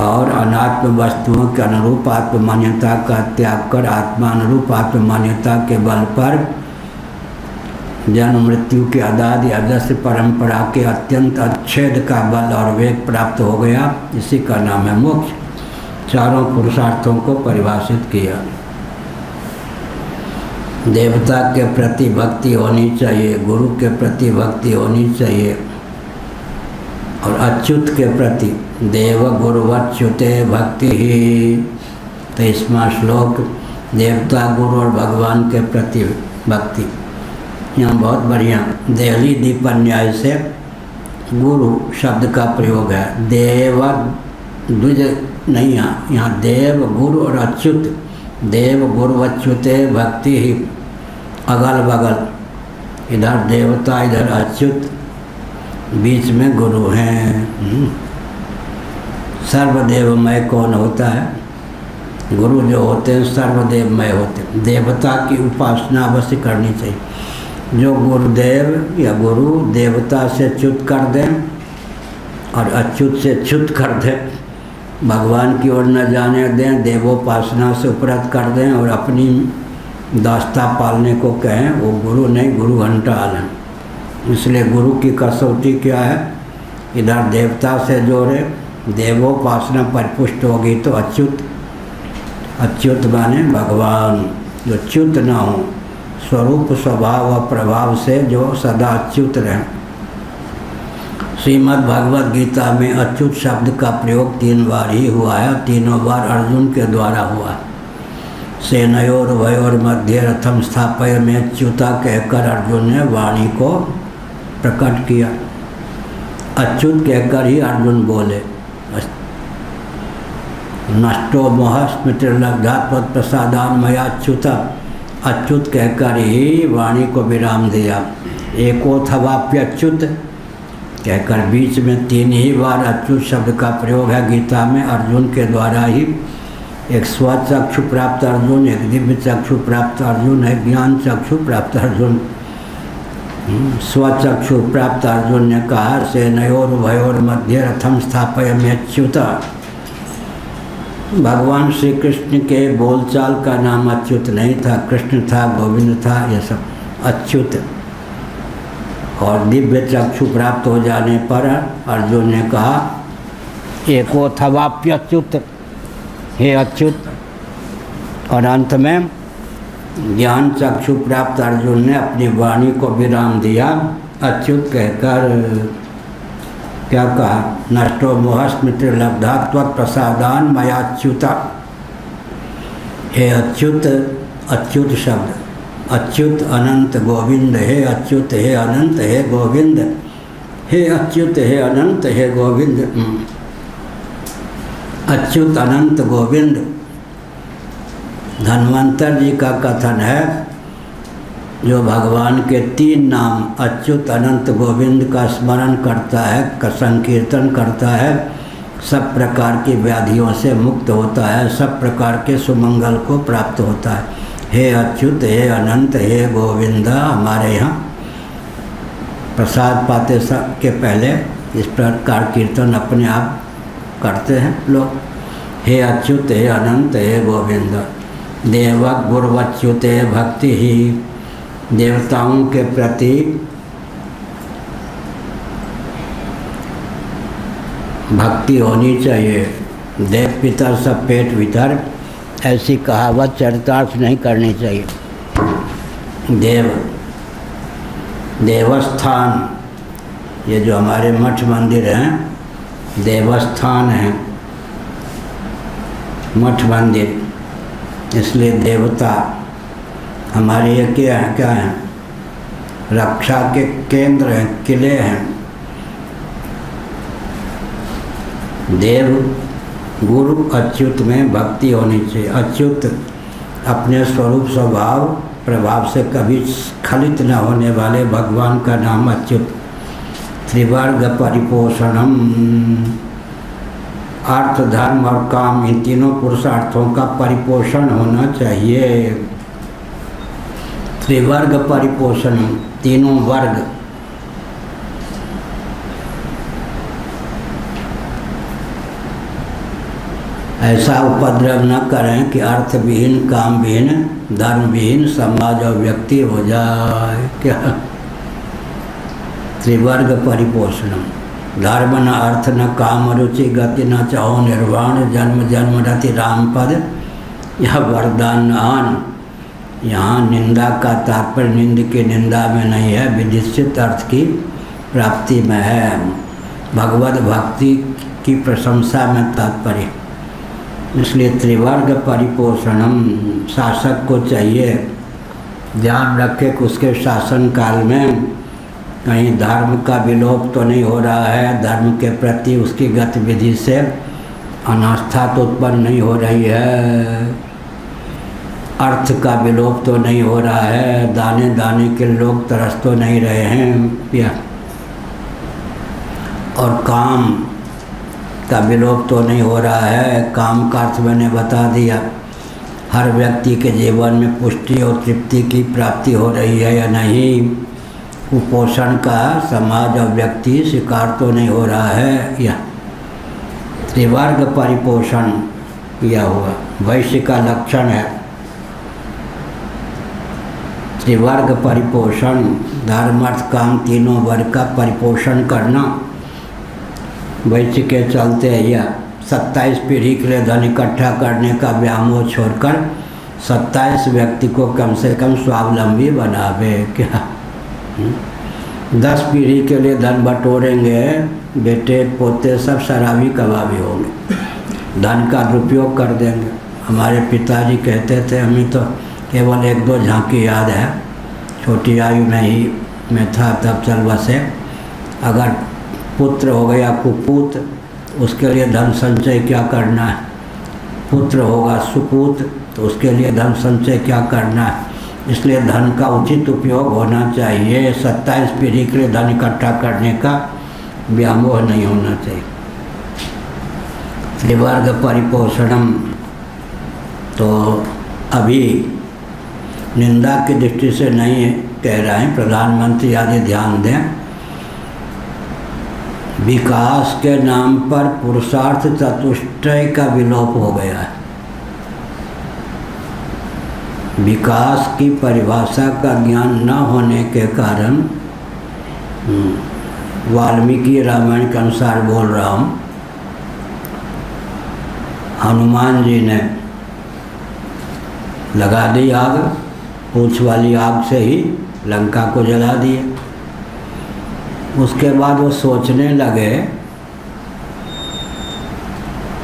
और अनात्म वस्तुओं के अनुरूप आत्ममान्यता का त्याग कर आत्मा अनुरूप आत्ममान्यता के बल पर जन्म मृत्यु के अदादि अजस्र परंपरा के अत्यंत अच्छेद का बल और वेग प्राप्त हो गया, इसी का नाम है मोक्ष। चारों पुरुषार्थों को परिभाषित किया। देवता के प्रति भक्ति होनी चाहिए, गुरु के प्रति भक्ति होनी चाहिए, और अच्युत के प्रति देव गुरुवच्युते भक्ति ही। 23वां श्लोक देवता गुरु और भगवान के प्रति भक्ति। यहाँ बहुत बढ़िया देहली दीपन्याय से गुरु शब्द का प्रयोग है। देव द्विज नहीं, यहाँ देव गुरु और अच्युत। देव गुरु अच्युते भक्ति ही, अगल बगल, इधर देवता इधर अच्युत, बीच में गुरु हैं। सर्वदेवमय कौन होता है? गुरु जो होते हैं सर्वदेवमय होते हैं। देवता की उपासना अवश्य करनी चाहिए। जो गुरुदेव या गुरु देवता से च्युत कर दें और अच्युत से च्युत कर दें, भगवान की ओर न जाने दें, देवोपासना से उपरत कर दें और अपनी दास्ता पालने को कहें, वो गुरु नहीं, गुरु घंटाल है। इसलिए गुरु की कसौटी क्या है? इधर देवता से जोड़े, देवोपासना परिपुष्ट होगी तो अच्युत। अच्युत माने भगवान जो च्युत न हो, स्वरूप स्वभाव और प्रभाव से जो सदा अच्युत रहे। श्रीमद् भगवद गीता में अच्युत शब्द का प्रयोग 3 बार ही हुआ है। तीनों बार अर्जुन के द्वारा हुआ। सेनयोर वयोर मध्य रथम स्थापय में अच्युता कहकर अर्जुन ने वाणी को प्रकट किया। अच्युत कहकर ही अर्जुन बोले। नष्टो मोह स्मृतिर्लब्धात्मत् प्रसादान मया अच्युत। अच्युत कहकर ही वाणी को विराम दिया। एकोथवाप्यच्युत कहकर बीच में 3 ही बार अच्युत शब्द का प्रयोग है गीता में। अर्जुन के द्वारा ही एक स्वचक्षु प्राप्त अर्जुन, एक दिव्य चक्षु प्राप्त अर्जुन, एक ज्ञान चक्षु प्राप्त अर्जुन। स्वचक्षु प्राप्त अर्जुन ने कहा सेनयोर भयोर मध्य रथम स्थापय में अच्युत। भगवान श्री कृष्ण के बोलचाल का नाम अच्युत नहीं था, कृष्ण था, गोविंद था, यह सब अच्युत। और दिव्य चक्षु प्राप्त हो जाने पर अर्जुन ने कहा एकोथवाप्यच्युत, हे अच्युत। और अंत में ज्ञान चक्षु प्राप्त अर्जुन ने अपनी वाणी को विराम दिया। अच्युत कहकर क्या कहा? नष्टो मोह स्मृतिर्लब्धा त्वत्प्रसादान मया अच्युता। हे अच्युत, अच्युत शब्द अच्युत अनंत गोविंद, हे अच्युत, हे अनंत, हे गोविंद, हे अच्युत, हे अनंत, हे गोविंद। अच्युत अनंत गोविंद। धन्वंतर जी का कथन है जो भगवान के 3 नाम अच्युत अनंत गोविंद का स्मरण करता है, का संकीर्तन करता है, सब प्रकार की व्याधियों से मुक्त होता है, सब प्रकार के सुमंगल को प्राप्त होता है। हे अच्युत, हे अनंत, हे गोविंद। हमारे यहाँ प्रसाद पाते के पहले इस प्रकार कीर्तन अपने आप करते हैं लोग। हे अच्युत, हे अनंत, हे गोविंद। देवक गुरुवच्युत भक्ति ही, देवताओं के प्रति भक्ति होनी चाहिए। देव पितर सब पेट भीतर, ऐसी कहावत चरितार्थ नहीं करनी चाहिए। देवस्थान, ये जो हमारे मठ मंदिर हैं, देवस्थान हैं मठ मंदिर, इसलिए देवता हमारे ये क्या हैं? रक्षा के केंद्र हैं, किले हैं। देव गुरु अच्युत में भक्ति होनी चाहिए। अच्युत अपने स्वरूप स्वभाव प्रभाव से कभी स्खलित न होने वाले भगवान का नाम अच्युत। त्रिवर्ग परिपोषणम, अर्थ धर्म और काम, इन तीनों पुरुषार्थों का परिपोषण होना चाहिए। त्रिवर्ग परिपोषण, तीनों वर्ग। ऐसा उपद्रव न करें कि अर्थ विहीन, काम विहीन, धर्म विहीन समाज और व्यक्ति हो जाए। क्या? त्रिवर्ग परिपोषणम, धर्म न अर्थ न काम रुचि गति न चाहो निर्वाण, जन्म जन्म रति राम पद यह वरदान आन। यहाँ निंदा का तात्पर्य निंद की निंदा में नहीं है, विदिष्ट अर्थ की प्राप्ति में है। भगवत भक्ति की प्रशंसा में तात्पर्य। इसलिए त्रिवर्ग परिपोषणम, शासक को चाहिए ध्यान रखे कि उसके शासन काल में कहीं धर्म का विलोप तो नहीं हो रहा है, धर्म के प्रति उसकी गतिविधि से अनास्था तो उत्पन्न नहीं हो रही है, अर्थ का विलोप तो नहीं हो रहा है, दाने दाने के लोग तरस तो नहीं रहे हैं, और काम का विलोप तो नहीं हो रहा है। काम का अर्थ मैंने बता दिया। हर व्यक्ति के जीवन में पुष्टि और तृप्ति की प्राप्ति हो रही है या नहीं, कुपोषण का समाज और व्यक्ति शिकार तो नहीं हो रहा है। या त्रिवर्ग परिपोषण किया हुआ वैश्य का लक्षण है। त्रिवर्ग परिपोषण, धर्म अर्थ काम तीनों वर्ग का परिपोषण करना। वैश्य के चलते या 27 पीढ़ी के लिए धन इकट्ठा करने का व्यामोह छोड़कर 27 व्यक्ति को कम से कम स्वावलंबी बनावे। क्या 10 पीढ़ी के लिए धन बटोरेंगे, बेटे पोते सब शराबी कबाबी होंगे, धन का दुरुपयोग कर देंगे। हमारे पिताजी कहते थे, हमें तो केवल 1-2 झांकी याद है, छोटी आयु में ही मैं था तब चल बसे। अगर पुत्र हो गया कुपूत, उसके लिए धन संचय क्या करना है, पुत्र होगा सुपूत तो उसके लिए धन संचय क्या करना है। इसलिए धन का उचित उपयोग होना चाहिए। 27 पीढ़ी के लिए धन इकट्ठा करने का व्यामोह नहीं होना चाहिए। त्रिवर्ग परिपोषणम, तो अभी निंदा की दृष्टि से नहीं कह रहे हैं, प्रधानमंत्री आदि ध्यान दें। विकास के नाम पर पुरुषार्थ चतुष्टय का विलोप हो गया है। विकास की परिभाषा का ज्ञान न होने के कारण, वाल्मीकि रामायण के अनुसार बोल रहा हूँ, हनुमान जी ने लगा दी आग, पूंछ वाली आग से ही लंका को जला दिया। उसके बाद वो सोचने लगे,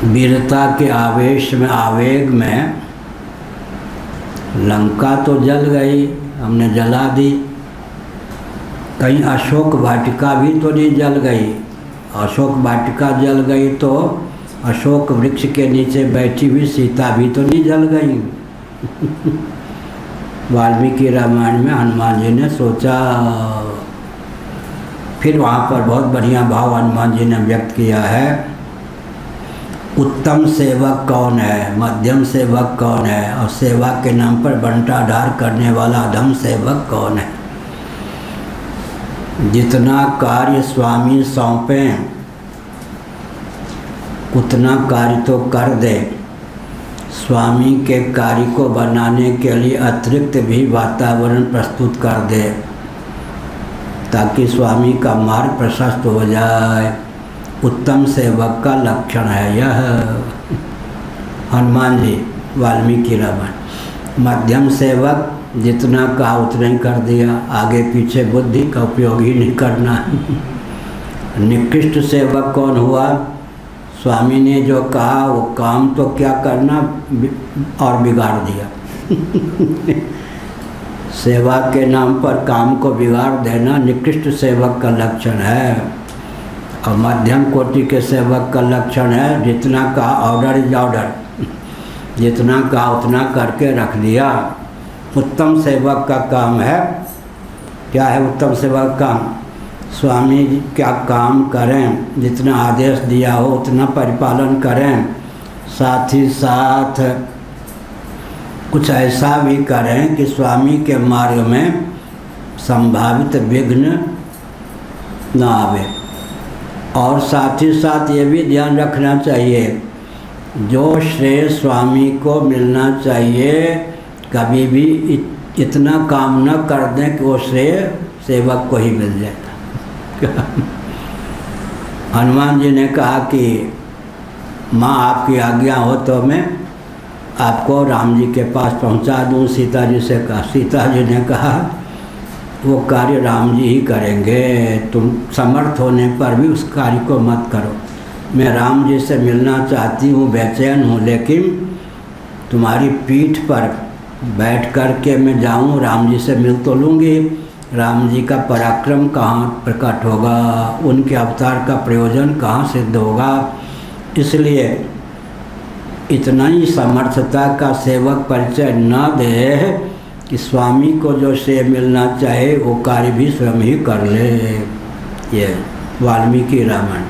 वीरता के आवेश में, आवेग में, लंका तो जल गई, हमने जला दी, कहीं अशोक वाटिका भी तो नहीं जल गई। अशोक वाटिका जल गई तो अशोक वृक्ष के नीचे बैठी हुई सीता भी तो नहीं जल गई। वाल्मीकि रामायण में हनुमान जी ने सोचा। फिर वहाँ पर बहुत बढ़िया भाव हनुमान जी ने व्यक्त किया है उत्तम सेवक कौन है, मध्यम सेवक कौन है, और सेवा के नाम पर बंटाढार करने वाला अधम सेवक कौन है। जितना कार्य स्वामी सौंपें उतना कार्य तो कर दे। स्वामी के कार्य को बनाने के लिए अतिरिक्त भी वातावरण प्रस्तुत कर दे ताकि स्वामी का मार्ग प्रशस्त हो जाए। उत्तम सेवक का लक्षण है यह। हनुमान जी, वाल्मीकि रामायण। मध्यम सेवक जितना कहा उतना ही कर दिया, आगे पीछे बुद्धि का उपयोग ही नहीं करना। निकृष्ट सेवक कौन हुआ? स्वामी ने जो कहा वो काम तो क्या करना और बिगाड़ दिया। सेवा के नाम पर काम को बिगाड़ देना निकृष्ट सेवक का लक्षण है। और मध्यम कोटि के सेवक का लक्षण है जितना कहा ऑर्डर इज ऑर्डर, जितना कहा उतना करके रख दिया। उत्तम सेवक का काम है, क्या है उत्तम सेवक का? स्वामी क्या काम करें, जितना आदेश दिया हो उतना परिपालन करें, साथ ही साथ कुछ ऐसा भी करें कि स्वामी के मार्ग में संभावित विघ्न न आवे। और साथ ही साथ ये भी ध्यान रखना चाहिए जो श्रेय स्वामी को मिलना चाहिए कभी भी इतना काम न कर दें कि वो श्रेय सेवक को ही मिल जाए। हनुमान जी ने कहा कि माँ आपकी आज्ञा हो तो मैं आपको राम जी के पास पहुँचा दूँ। सीता जी से कहा, सीता जी ने कहा वो कार्य राम जी ही करेंगे, तुम समर्थ होने पर भी उस कार्य को मत करो। मैं राम जी से मिलना चाहती हूँ, बेचैन हूँ, लेकिन तुम्हारी पीठ पर बैठ कर के मैं जाऊँ, राम जी से मिल तो लूँगी, राम जी का पराक्रम कहाँ प्रकट होगा, उनके अवतार का प्रयोजन कहाँ सिद्ध होगा। इसलिए इतना ही समर्थता का सेवक परिचय न दे कि स्वामी को जो श्रेय मिलना चाहे वो कार्य भी स्वयं ही कर ले। ये वाल्मीकि रामायण।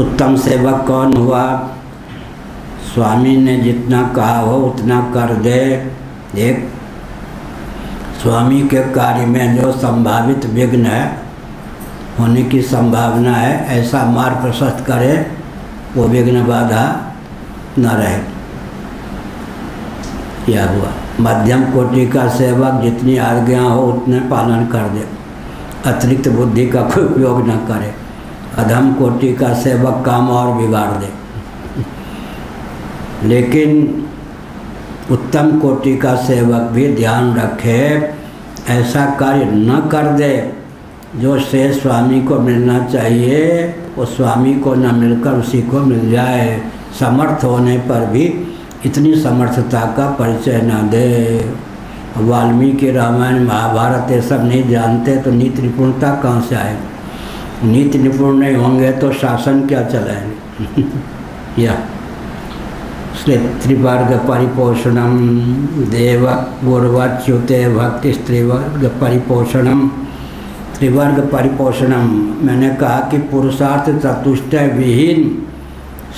उत्तम सेवक कौन हुआ? स्वामी ने जितना कहा हो उतना कर दे। एक स्वामी के कार्य में जो संभावित विघ्न है, होने की संभावना है, ऐसा मार्ग प्रशस्त करे वो विघ्न बाधा न रहे। क्या हुआ? मध्यम कोटि का सेवक जितनी आज्ञा हो उतने पालन कर दे, अतिरिक्त बुद्धि का कोई उपयोग न करे। अधम कोटि का सेवक काम और बिगाड़ दे। लेकिन उत्तम कोटि का सेवक भी ध्यान रखे ऐसा कार्य न कर दे जो श्रेय स्वामी को मिलना चाहिए वो स्वामी को न मिलकर उसी को मिल जाए। समर्थ होने पर भी इतनी समर्थता का परिचय न दे। वाल्मीकि रामायण महाभारत ये सब नहीं जानते तो नीति निपुणता कहाँ से आएगी? नीति निपुण नहीं होंगे तो शासन क्या चलाएंगे? या त्रिवर्ग परिपोषणम देव गुरुवच्युते भक्ति त्रिवर्ग परिपोषणम। त्रिवर्ग परिपोषणम मैंने कहा कि पुरुषार्थ चतुष्टय विहीन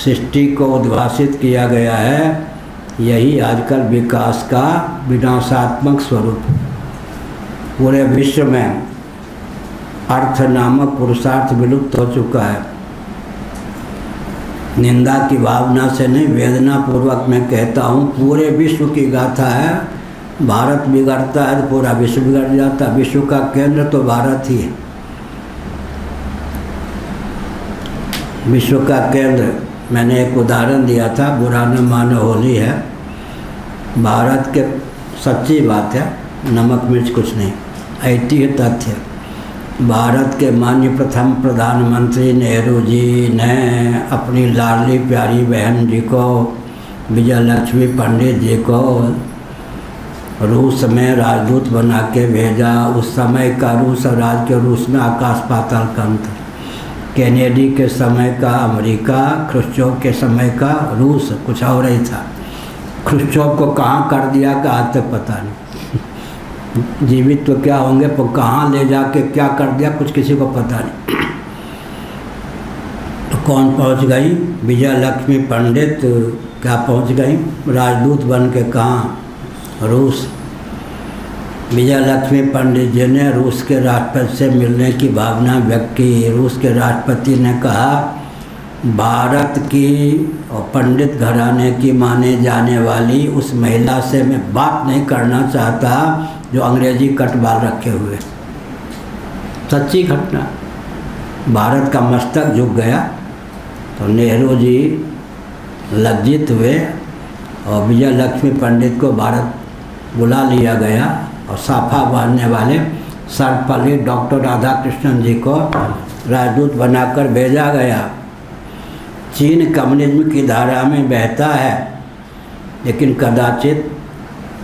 सृष्टि को उद्भासित किया गया है। यही आजकल विकास का विनाशात्मक स्वरूप। पूरे विश्व में अर्थ नामक पुरुषार्थ विलुप्त हो चुका है। निंदा की भावना से नहीं, वेदना पूर्वक मैं कहता हूँ, पूरे विश्व की गाथा है। भारत बिगड़ता है तो पूरा विश्व बिगड़ जाता है। विश्व का केंद्र तो भारत ही है। विश्व का केंद्र, मैंने एक उदाहरण दिया था, बुरा न मानो होली है। भारत के सच्ची बात है, नमक मिर्च कुछ नहीं, ऐतिह्य तथ्य। भारत के माननीय प्रथम प्रधानमंत्री नेहरू जी ने अपनी लाडली प्यारी बहन जी को, विजय लक्ष्मी पंडित जी को रूस में राजदूत बना के भेजा। उस समय का रूस और आज के रूस में आकाश पाताल का अंतर। कैनेडी के समय का अमेरिका, खृश्चोव के समय का रूस कुछ और ही था। खृश्चोव को कहाँ कर दिया का आज तक पता नहीं। जीवित तो क्या होंगे पर कहाँ ले जाके क्या कर दिया कुछ किसी को पता नहीं। तो कौन पहुंच गई? विजय लक्ष्मी पंडित क्या पहुंच गई? राजदूत बन के कहाँ? रूस। विजय लक्ष्मी पंडित जी ने रूस के राष्ट्रपति से मिलने की भावना व्यक्त की। रूस के राष्ट्रपति ने कहा, भारत की और पंडित घराने की माने जाने वाली उस महिला से मैं बात नहीं करना चाहता जो अंग्रेजी कट बाल रखे हुए। सच्ची घटना। भारत का मस्तक झुक गया तो नेहरू जी लज्जित हुए और विजय लक्ष्मी पंडित को भारत बुला लिया गया और साफा बांधने वाले सर्वपल्ली डॉक्टर राधाकृष्णन जी को राजदूत बनाकर भेजा गया। चीन कम्युनिज्म की धारा में बहता है, लेकिन कदाचित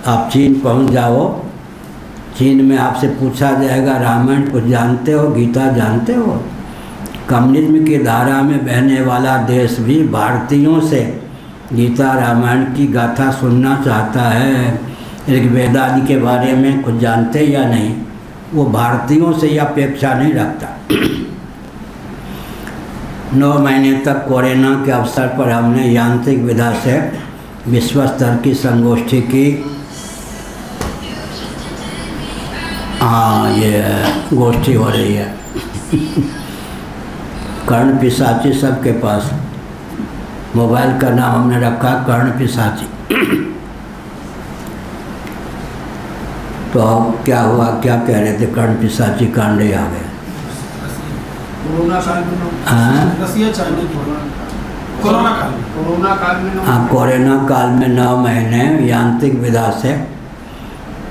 आप चीन पहुंच जाओ, चीन में आपसे पूछा जाएगा रामायण कुछ जानते हो, गीता जानते हो? कम्युनिज्म की धारा में बहने वाला देश भी भारतीयों से गीता रामायण की गाथा सुनना चाहता है। ऋग्वेद आदि के बारे में कुछ जानते या नहीं, वो भारतीयों से यह अपेक्षा नहीं रखता। 9 महीने तक कोरोना के अवसर पर हमने यांत्रिक विधा से विश्व स्तर की संगोष्ठी की। हाँ, ये गोष्ठी हो रही है। कर्ण पिशाची सबके पास। मोबाइल का नाम हमने रखा कर्ण पिशाची। तो क्या हुआ, क्या कह रहे थे? कर्ण पिशाची कांड आ गए। कोरोना काल में कोरोना काल में 9 महीने यांत्रिक विधा से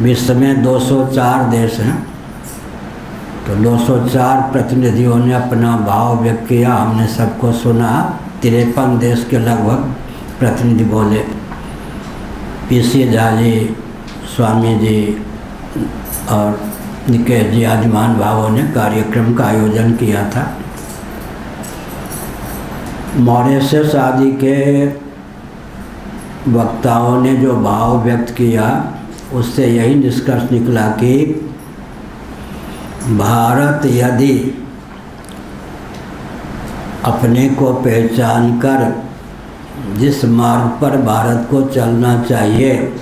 विश्व में 204 देश हैं, तो 204 प्रतिनिधियों ने अपना भाव व्यक्त किया। हमने सबको सुना। 53 देश के लगभग प्रतिनिधि बोले। पीसी झा जी, स्वामी जी और निकेश जी आदि महानुभावों ने कार्यक्रम का आयोजन किया था। मॉरिशस आदि के वक्ताओं ने जो भाव व्यक्त किया, उससे यही निष्कर्ष निकला कि भारत यदि अपने को पहचान कर जिस मार्ग पर भारत को चलना चाहिए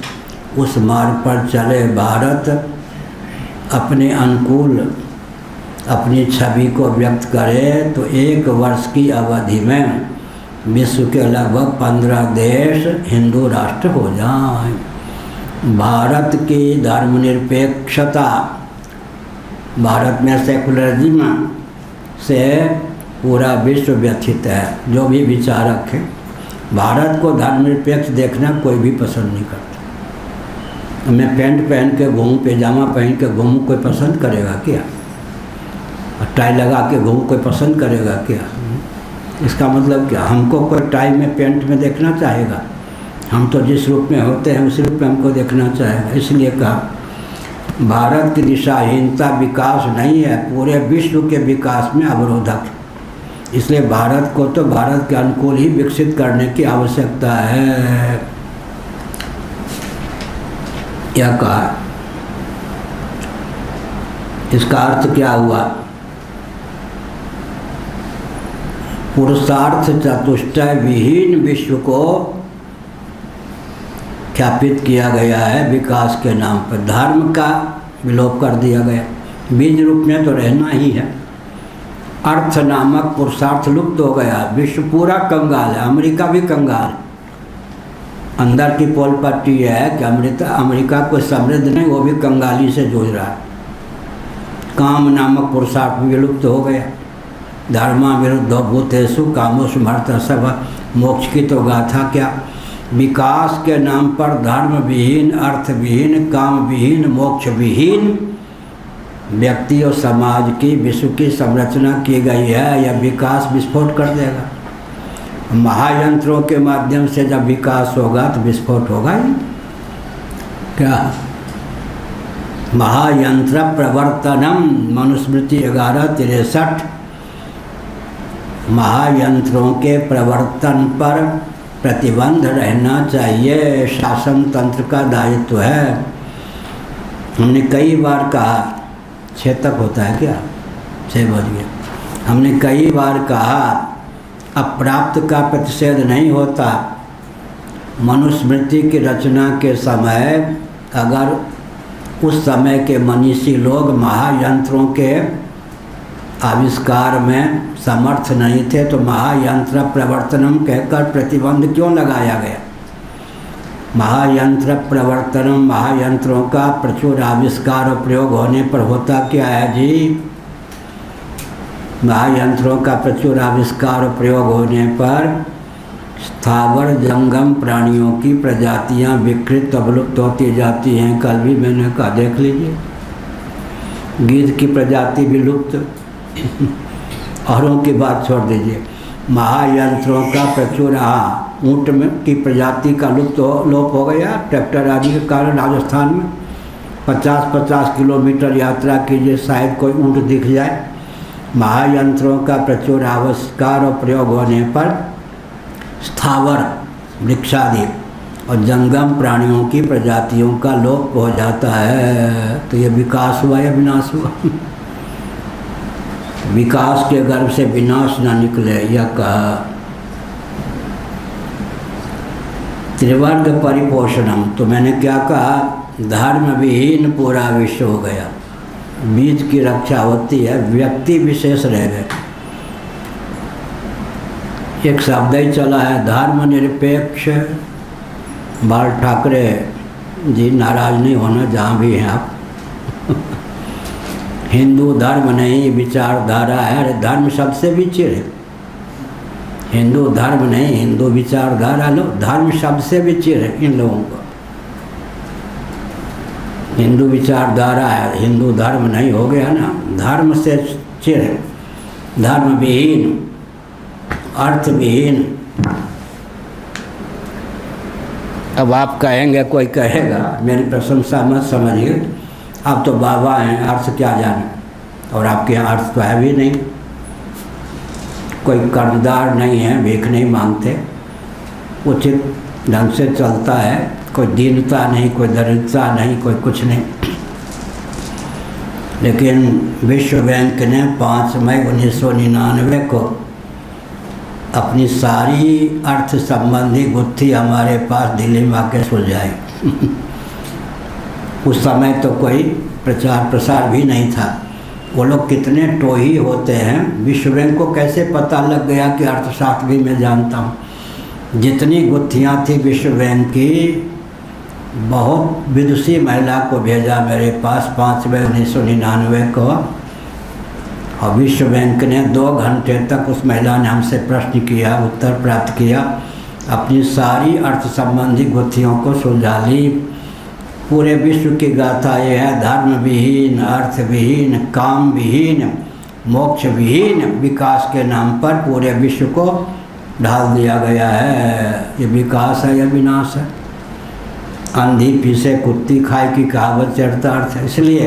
उस मार्ग पर चले, भारत अपने अनुकूल अपनी छवि को व्यक्त करे, तो 1 वर्ष की अवधि में विश्व के लगभग 15 देश हिंदू राष्ट्र हो जाएं। भारत की धर्मनिरपेक्षता, भारत में सेकुलरिज्म से पूरा विश्व व्यथित है। जो भी विचारक है, भारत को धर्मनिरपेक्ष देखना कोई भी पसंद नहीं करता। मैं पैंट पहन के घूमूँ, पैजामा पहन के घूमूँ, कोई पसंद करेगा क्या? टाई लगा के घूमूँ, कोई पसंद करेगा क्या? इसका मतलब क्या? हमको कोई टाई में पैंट में देखना चाहेगा? हम तो जिस रूप में होते हैं उस रूप में हमको देखना चाहेगा। इसलिए कहा भारत की दिशाहीनता विकास नहीं है, पूरे विश्व के विकास में अवरोधक। इसलिए भारत को तो भारत के अनुकूल ही विकसित करने की आवश्यकता है, यह कहा। इसका अर्थ क्या हुआ? पुरुषार्थ चतुष्टय विहीन विश्व को ख्यापित किया गया है विकास के नाम पर। धर्म का विलोप कर दिया गया। बीज रूप में तो रहना ही है। अर्थ नामक पुरुषार्थ लुप्त हो गया। विश्व पूरा कंगाल है, अमेरिका भी कंगाल। अंदर की पोल पट्टी है कि अमेरिका कोई समृद्ध नहीं, वो भी कंगाली से जूझ रहा है। काम नामक पुरुषार्थ भी विलुप्त हो गया। धर्मा विरुद्ध भूतेषु कामो स्मर्त सब। मोक्ष की तो गाथा क्या? विकास के नाम पर धर्म विहीन, अर्थ विहीन, काम विहीन, मोक्ष विहीन व्यक्ति और समाज की विश्व की संरचना की गई है। यह विकास विस्फोट कर देगा। महायंत्रों के माध्यम से जब विकास होगा तो विस्फोट होगा ही। क्या? महायंत्र प्रवर्तनम, मनुस्मृति 1163। महायंत्रों के प्रवर्तन पर प्रतिबंध रहना चाहिए, शासन तंत्र का दायित्व है। हमने कई बार कहा, 6 तक होता है क्या? 6 बज गया। हमने कई बार कहा अप्राप्त का प्रतिषेध नहीं होता। मनुस्मृति की रचना के समय अगर उस समय के मनीषी लोग महायंत्रों के आविष्कार में समर्थ नहीं थे तो महायंत्र प्रवर्तनम कहकर प्रतिबंध क्यों लगाया गया? महायंत्र प्रवर्तनम, महायंत्रों का प्रचुर आविष्कार और प्रयोग होने पर होता क्या है जी? महायंत्रों का प्रचुर आविष्कार और प्रयोग होने पर स्थावर जंगम प्राणियों की प्रजातियां विकृत अवलुप्त होती जाती हैं। कल भी मैंने कहा, देख लीजिए, गिद्ध की प्रजाति भी लुप्त, औरों की बात छोड़ दीजिए। महायंत्रों का प्रचुर, ऊँट में की प्रजाति का लोप हो गया ट्रैक्टर आदि के कारण। राजस्थान में 50-50 किलोमीटर यात्रा कीजिए, शायद कोई ऊँट दिख जाए। महायंत्रों का प्रचुर आविष्कार और प्रयोग होने पर स्थावर वृक्षादि और जंगम प्राणियों की प्रजातियों का लोप हो जाता है। तो ये विकास हुआ या विनाश हुआ? विकास के गर्भ से विनाश न निकले, यह कहा। त्रिवर्ग परिपोषणम, तो मैंने क्या कहा? धर्म विहीन पूरा विश्व हो गया। बीज की रक्षा होती है, व्यक्ति विशेष रह गए। एक शब्द ही चला है, धर्मनिरपेक्ष। बाल ठाकरे जी, नाराज नहीं होना जहाँ भी हैं आप। हिंदू धर्म नहीं, विचारधारा है। अरे धर्म सबसे भी चिढ़े। हिंदू धर्म नहीं, हिंदू विचारधारा लो। धर्म सबसे भी चिढ़े इन लोगों को। हिंदू विचारधारा है, हिंदू धर्म नहीं हो गया ना, धर्म से चिढ़े। धर्म विहीन, अर्थ विहीन। अब आप कहेंगे, कोई कहेगा, मेरी प्रशंसा मत समझिए, आप तो बाबा हैं, अर्थ क्या जाने। और आपके यहाँ अर्थ तो है भी नहीं। कोई कर्जदार नहीं है, भीख नहीं मांगते, उचित ढंग से चलता है। कोई दीनता नहीं, कोई दरिद्रता नहीं, कोई कुछ नहीं। लेकिन विश्व बैंक ने 5 मई 1999 को अपनी सारी अर्थ संबंधी गुत्थी हमारे पास दिल्ली में आके सुलझाई। उस समय तो कोई प्रचार प्रसार भी नहीं था। वो लोग कितने टोही होते हैं। विश्व बैंक को कैसे पता लग गया कि अर्थशास्त्र भी मैं जानता हूँ। जितनी गुत्थियाँ थी विश्व बैंक की, बहुत विदुषी महिला को भेजा मेरे पास 5 मई 1999 को। और विश्व बैंक ने 2 घंटे तक उस महिला ने हमसे प्रश्न किया, उत्तर प्राप्त किया, अपनी सारी अर्थ संबंधी गुत्थियों को सुलझा ली। पूरे विश्व की गाथा ये है, धर्म विहीन, अर्थ विहीन, काम विहीन, मोक्ष विहीन विकास के नाम पर पूरे विश्व को ढाल दिया गया है। ये विकास है या विनाश है? अंधी पीसे कुत्ती खाए की कहावत चरितार्थ है। इसलिए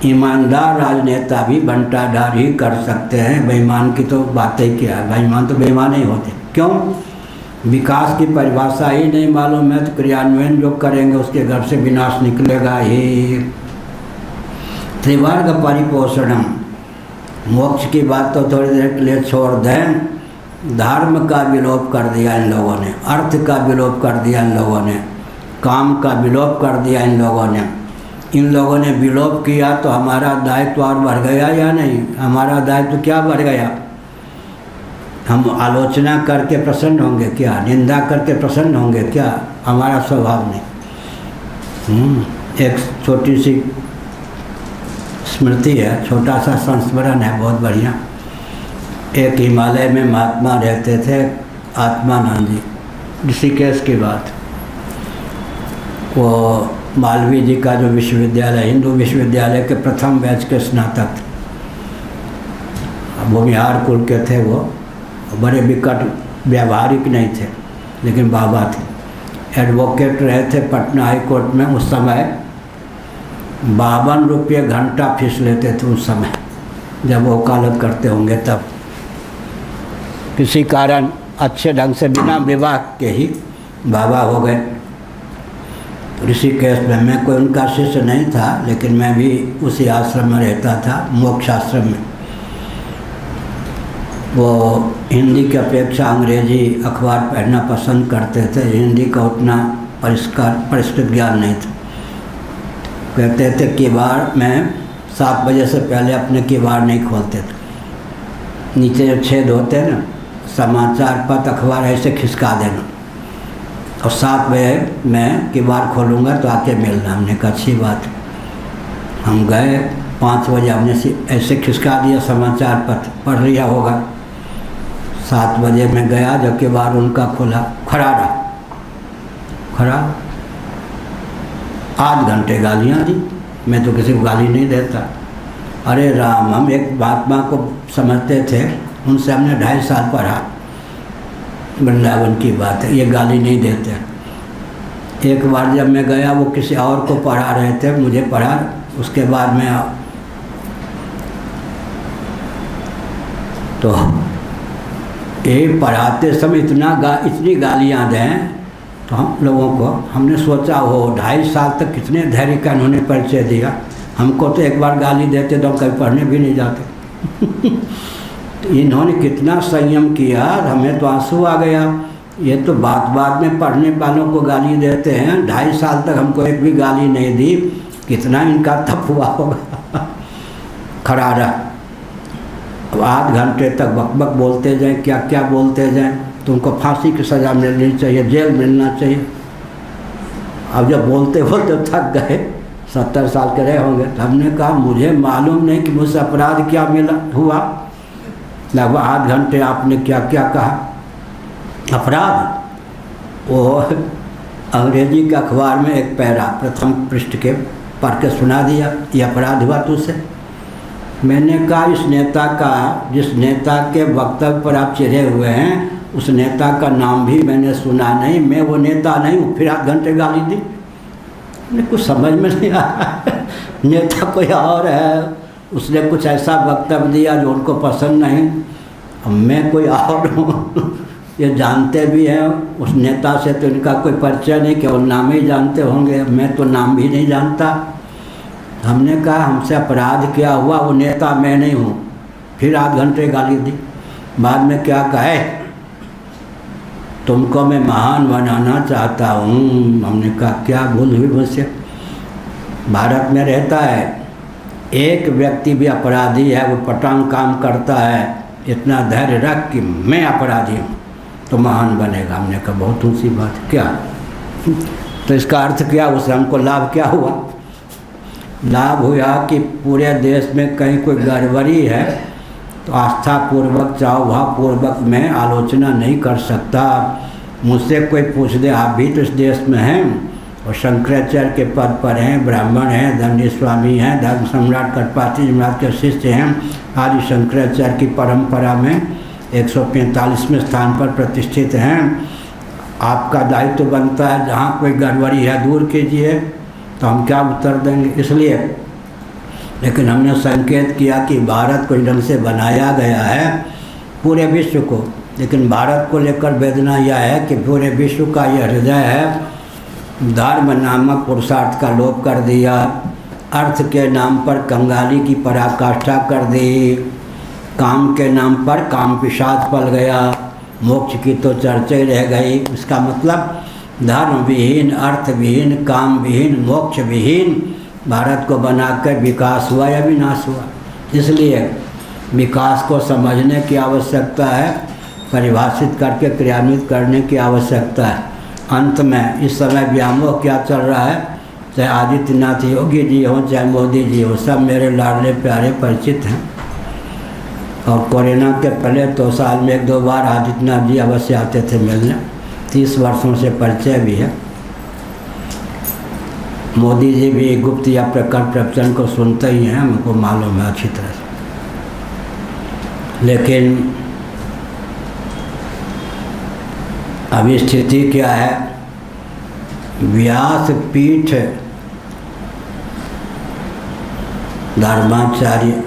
ईमानदार राजनेता भी बंटाढार ही कर सकते हैं। बेईमान की तो बात ही क्या है, बेईमान तो बेईमान ही होते। क्यों? विकास की परिभाषा ही नहीं मालूम है, तो क्रियान्वयन जो करेंगे उसके घर से विनाश निकलेगा ही। त्रिवर्ग परिपोषणम, मोक्ष की बात तो थोड़ी देर के लिए छोड़ दें। धर्म का विलोप कर दिया इन लोगों ने, अर्थ का विलोप कर दिया इन लोगों ने, काम का विलोप कर दिया इन लोगों ने। इन लोगों ने विलोप किया तो हमारा दायित्व और बढ़ गया या नहीं? हमारा दायित्व क्या बढ़ गया? हम आलोचना करके प्रसन्न होंगे क्या? निंदा करके प्रसन्न होंगे क्या? हमारा स्वभाव नहीं। एक छोटी सी स्मृति है, छोटा सा संस्मरण है, बहुत बढ़िया। एक हिमालय में महात्मा रहते थे, आत्मानंद जी, ऋषिकेश की बात। वो मालवीय जी का जो विश्वविद्यालय, हिंदू विश्वविद्यालय के प्रथम बैच के स्नातक, भूमिहार कुल के थे। वो बड़े विकट व्यावहारिक नहीं थे, लेकिन बाबा थे। एडवोकेट रहे थे पटना हाई कोर्ट में। उस समय 52 रुपये घंटा फीस लेते थे उस समय, जब वो वकालत करते होंगे तब। किसी कारण अच्छे ढंग से बिना विवाह के ही बाबा हो गए ऋषिकेश में। मैं कोई उनका शिष्य नहीं था, लेकिन मैं भी उसी आश्रम में रहता था, मोक्ष आश्रम में। वो हिंदी की अपेक्षा अंग्रेजी अखबार पढ़ना पसंद करते थे। हिंदी का उतना परिष्कृत ज्ञान नहीं था। कहते थे किवाड़ में 7 बजे से पहले अपने किवाड़ नहीं खोलते थे। नीचे जो छेद होते हैं ना, समाचार पत्र अखबार ऐसे खिसका देना और 7 बजे मैं किवाड़ खोलूँगा तो आके मिलना। हमने कहा अच्छी बात है। हम गए 5 बजे, हमने ऐसे खिसका दिया समाचार पत्र, पढ़ लिया होगा। 7 बजे मैं गया, जब किवाड़ उनका खोला, खड़ा रहा, खड़ा। आध घंटे गालियाँ दी। मैं तो किसी को गाली नहीं देता। अरे राम, हम एक महात्मा को समझते थे, उनसे हमने 2.5 साल पढ़ा। वृंदावन की बात है, ये गाली नहीं देते। एक बार जब मैं गया, वो किसी और को पढ़ा रहे थे, मुझे पढ़ा। उसके बाद में तो ये पढ़ाते समय इतनी गालियाँ दें तो हम लोगों को, हमने सोचा हो 2.5 साल तक कितने धैर्य का इन्होंने परिचय दिया। हमको तो एक बार गाली देते तो हम कभी पढ़ने भी नहीं जाते। तो इन्होंने कितना संयम किया, हमें तो आंसू आ गया। ये तो बात में पढ़ने वालों को गाली देते हैं। 2.5 साल तक हमको एक भी गाली नहीं दी। कितना इनका तप हुआ होगा। खड़ा रहा। अब आध घंटे तक बकबक बोलते जाएं, क्या क्या बोलते जाएं। तुमको फांसी की सज़ा मिलनी चाहिए, जेल मिलना चाहिए। अब जब बोलते बोलते थक गए, 70 साल के रहे होंगे, तो हमने कहा मुझे मालूम नहीं कि मुझसे अपराध क्या हुआ। लगभग आध घंटे आपने क्या क्या कहा। अपराध वो अंग्रेजी के अखबार में एक पैरा प्रथम पृष्ठ के पढ़ के सुना दिया, ये अपराध हुआ तुझसे। मैंने कहा इस नेता का, जिस नेता के वक्तव्य पर आप चिढ़े हुए हैं, उस नेता का नाम भी मैंने सुना नहीं। मैं वो नेता नहीं हूँ। फिर आध घंटे गाली दी। मुझे कुछ समझ में नहीं आया। नेता कोई और है, उसने कुछ ऐसा वक्तव्य दिया जो उनको पसंद नहीं। अब मैं कोई और हूँ। ये जानते भी हैं उस नेता से, तो इनका कोई परिचय नहीं, केवल नाम ही जानते होंगे। मैं तो नाम भी नहीं जानता। हमने कहा हमसे अपराध क्या हुआ, वो नेता मैं नहीं हूँ। फिर आध घंटे गाली दी। बाद में क्या कहे, तुमको मैं महान बनाना चाहता हूँ। हमने कहा क्या भूल हुई मुझसे। भारत में रहता है, एक व्यक्ति भी अपराधी है, वो पटांग काम करता है, इतना धैर्य रख कि मैं अपराधी हूँ तो महान बनेगा। हमने कहा बहुत ऊँची बात। क्या तो इसका अर्थ क्या, उससे हमको लाभ क्या हुआ। लाभ हुआ कि पूरे देश में कहीं कोई गड़बड़ी है तो आस्थापूर्वक चावभावपूर्वक मैं आलोचना नहीं कर सकता। मुझसे कोई पूछ दे आप भी तो इस देश में हैं और शंकराचार्य के पद पर हैं, ब्राह्मण हैं, दंडी स्वामी हैं, धर्म सम्राट कटपाती जमात के शिष्य हैं, आदि शंकराचार्य की परंपरा में 145वें स्थान पर प्रतिष्ठित हैं। आपका दायित्व बनता है जहाँ कोई गड़बड़ी है दूर कीजिए। तो हम क्या उत्तर देंगे। इसलिए लेकिन हमने संकेत किया कि भारत को ढंग से बनाया गया है पूरे विश्व को, लेकिन भारत को लेकर वेदना यह है कि पूरे विश्व का यह हृदय है धर्म नामक पुरुषार्थ का लोप कर दिया, अर्थ के नाम पर कंगाली की पराकाष्ठा कर दी, काम के नाम पर काम पिशाच पल गया, मोक्ष की तो चर्चा ही रह गई। इसका मतलब धर्म विहीन, अर्थ विहीन, काम विहीन, मोक्ष विहीन भारत को बनाकर विकास हुआ या विनाश हुआ। इसलिए विकास को समझने की आवश्यकता है, परिभाषित करके क्रियान्वित करने की आवश्यकता है। अंत में इस समय व्यामोह क्या चल रहा है, चाहे आदित्यनाथ योगी जी हो चाहे मोदी जी हो, सब मेरे लाडले प्यारे परिचित हैं। और कोरोना के पहले तो साल में 1-2 बार आदित्यनाथ जी अवश्य आते थे मिलने, 30 वर्षों से परिचय भी है। मोदी जी भी गुप्त या प्रकट प्रवचन को सुनते ही हैं, हमको मालूम है अच्छी तरह से। लेकिन अभी स्थिति क्या है, व्यासपीठ धर्माचार्य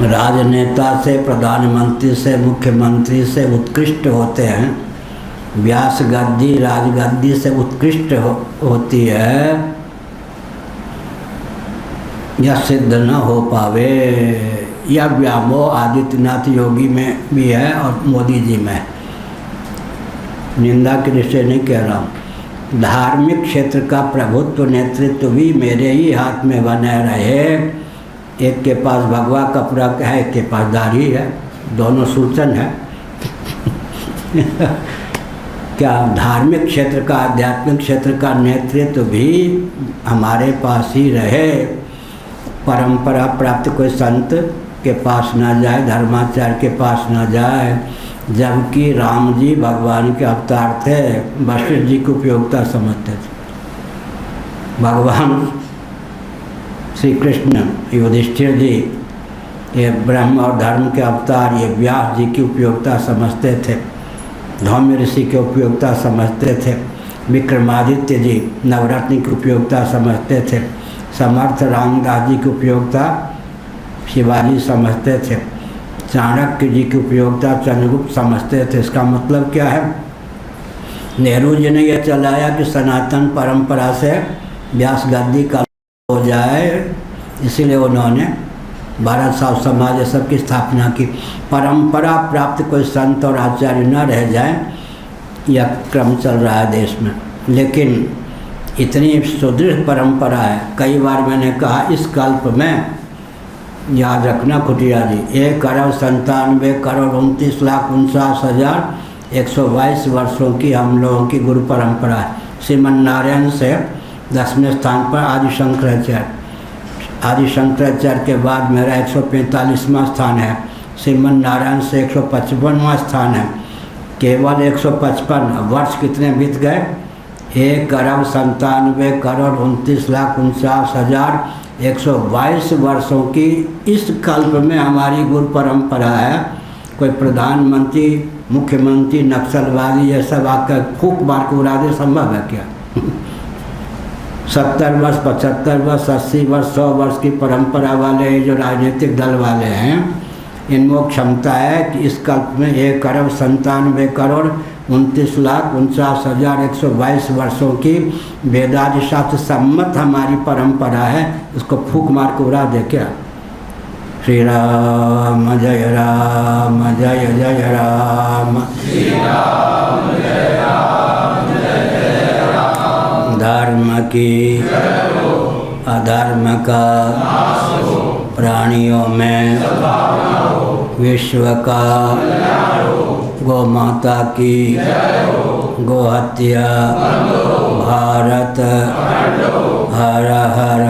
राजनेता से, प्रधानमंत्री से, मुख्यमंत्री से उत्कृष्ट होते हैं। व्यास गद्दी राजगद्दी से उत्कृष्ट होती है। यह सिद्ध न हो पावे। यह व्यामोह आदित्यनाथ योगी में भी है और मोदी जी में। निंदा के दृष्टि नहीं कह रहा हूँ। धार्मिक क्षेत्र का प्रभुत्व नेतृत्व भी मेरे ही हाथ में बने रहे। एक के पास भगवा कपड़ा है, एक के पास दाढ़ी है, दोनों सूचन है। क्या धार्मिक क्षेत्र का आध्यात्मिक क्षेत्र का नेतृत्व भी हमारे पास ही रहे। परंपरा प्राप्त कोई संत के पास ना जाए, धर्माचार्य के पास ना जाए। जबकि राम जी भगवान के अवतार थे, वशिष्ठ जी की उपयोगिता समझते थे। भगवान श्री कृष्ण युधिष्ठिर जी ये ब्रह्म और धर्म के अवतार, ये व्यास जी की उपयोगिता समझते थे। धौम्य ऋषि की उपयोगिता समझते थे। विक्रमादित्य जी नवरत्न की उपयोगिता समझते थे। समर्थ रामदास जी की उपयोगिता शिवाजी समझते थे। चाणक्य जी की उपयोगिता चंद्रगुप्त समझते थे। इसका मतलब क्या है? नेहरू जी ने यह चलाया कि सनातन परंपरा से व्यास गद्दी का हो जाए, इसीलिए उन्होंने भारत साव समाज ये सब की स्थापना की। परंपरा प्राप्त कोई संत और आचार्य न रह जाए, यह क्रम चल रहा है देश में। लेकिन इतनी सुदृढ़ परंपरा है। कई बार मैंने कहा इस कल्प में, याद रखना खुटिया जी, 1,97,29,49,122 वर्षों की हम लोगों की गुरु परंपरा है। श्रीमन नारायण से 10वें स्थान पर आदि शंकराचार्य। आदि शंकराचार्य के बाद मेरा 145वां स्थान है। श्रीमन नारायण से 155वां स्थान है। केवल 155 वर्ष कितने बीत गए? 1,97,29,49,122 वर्षों की इस कल्प में हमारी गुरु परंपरा है। कोई प्रधानमंत्री, मुख्यमंत्री, नक्सलवादी ये सब आकर फूक मार के उड़ा दे, संभव है क्या? 70 वर्ष, 75 वर्ष, 80 वर्ष, 100 वर्ष की परंपरा वाले जो राजनीतिक दल वाले हैं, इनमें क्षमता है कि इस कल्प में 1,97,29,49,122 वर्षों की वेदादि शास्त्र सम्मत हमारी परंपरा है। इसको फूक मार के उड़ा दे क्या? श्री राम जय राम, जय जय राम, श्री राम जय राम, जय जय राम। धर्म की अधर्म का प्राणियों में विश्व का गौ माता की गोहत्या भारत हर हर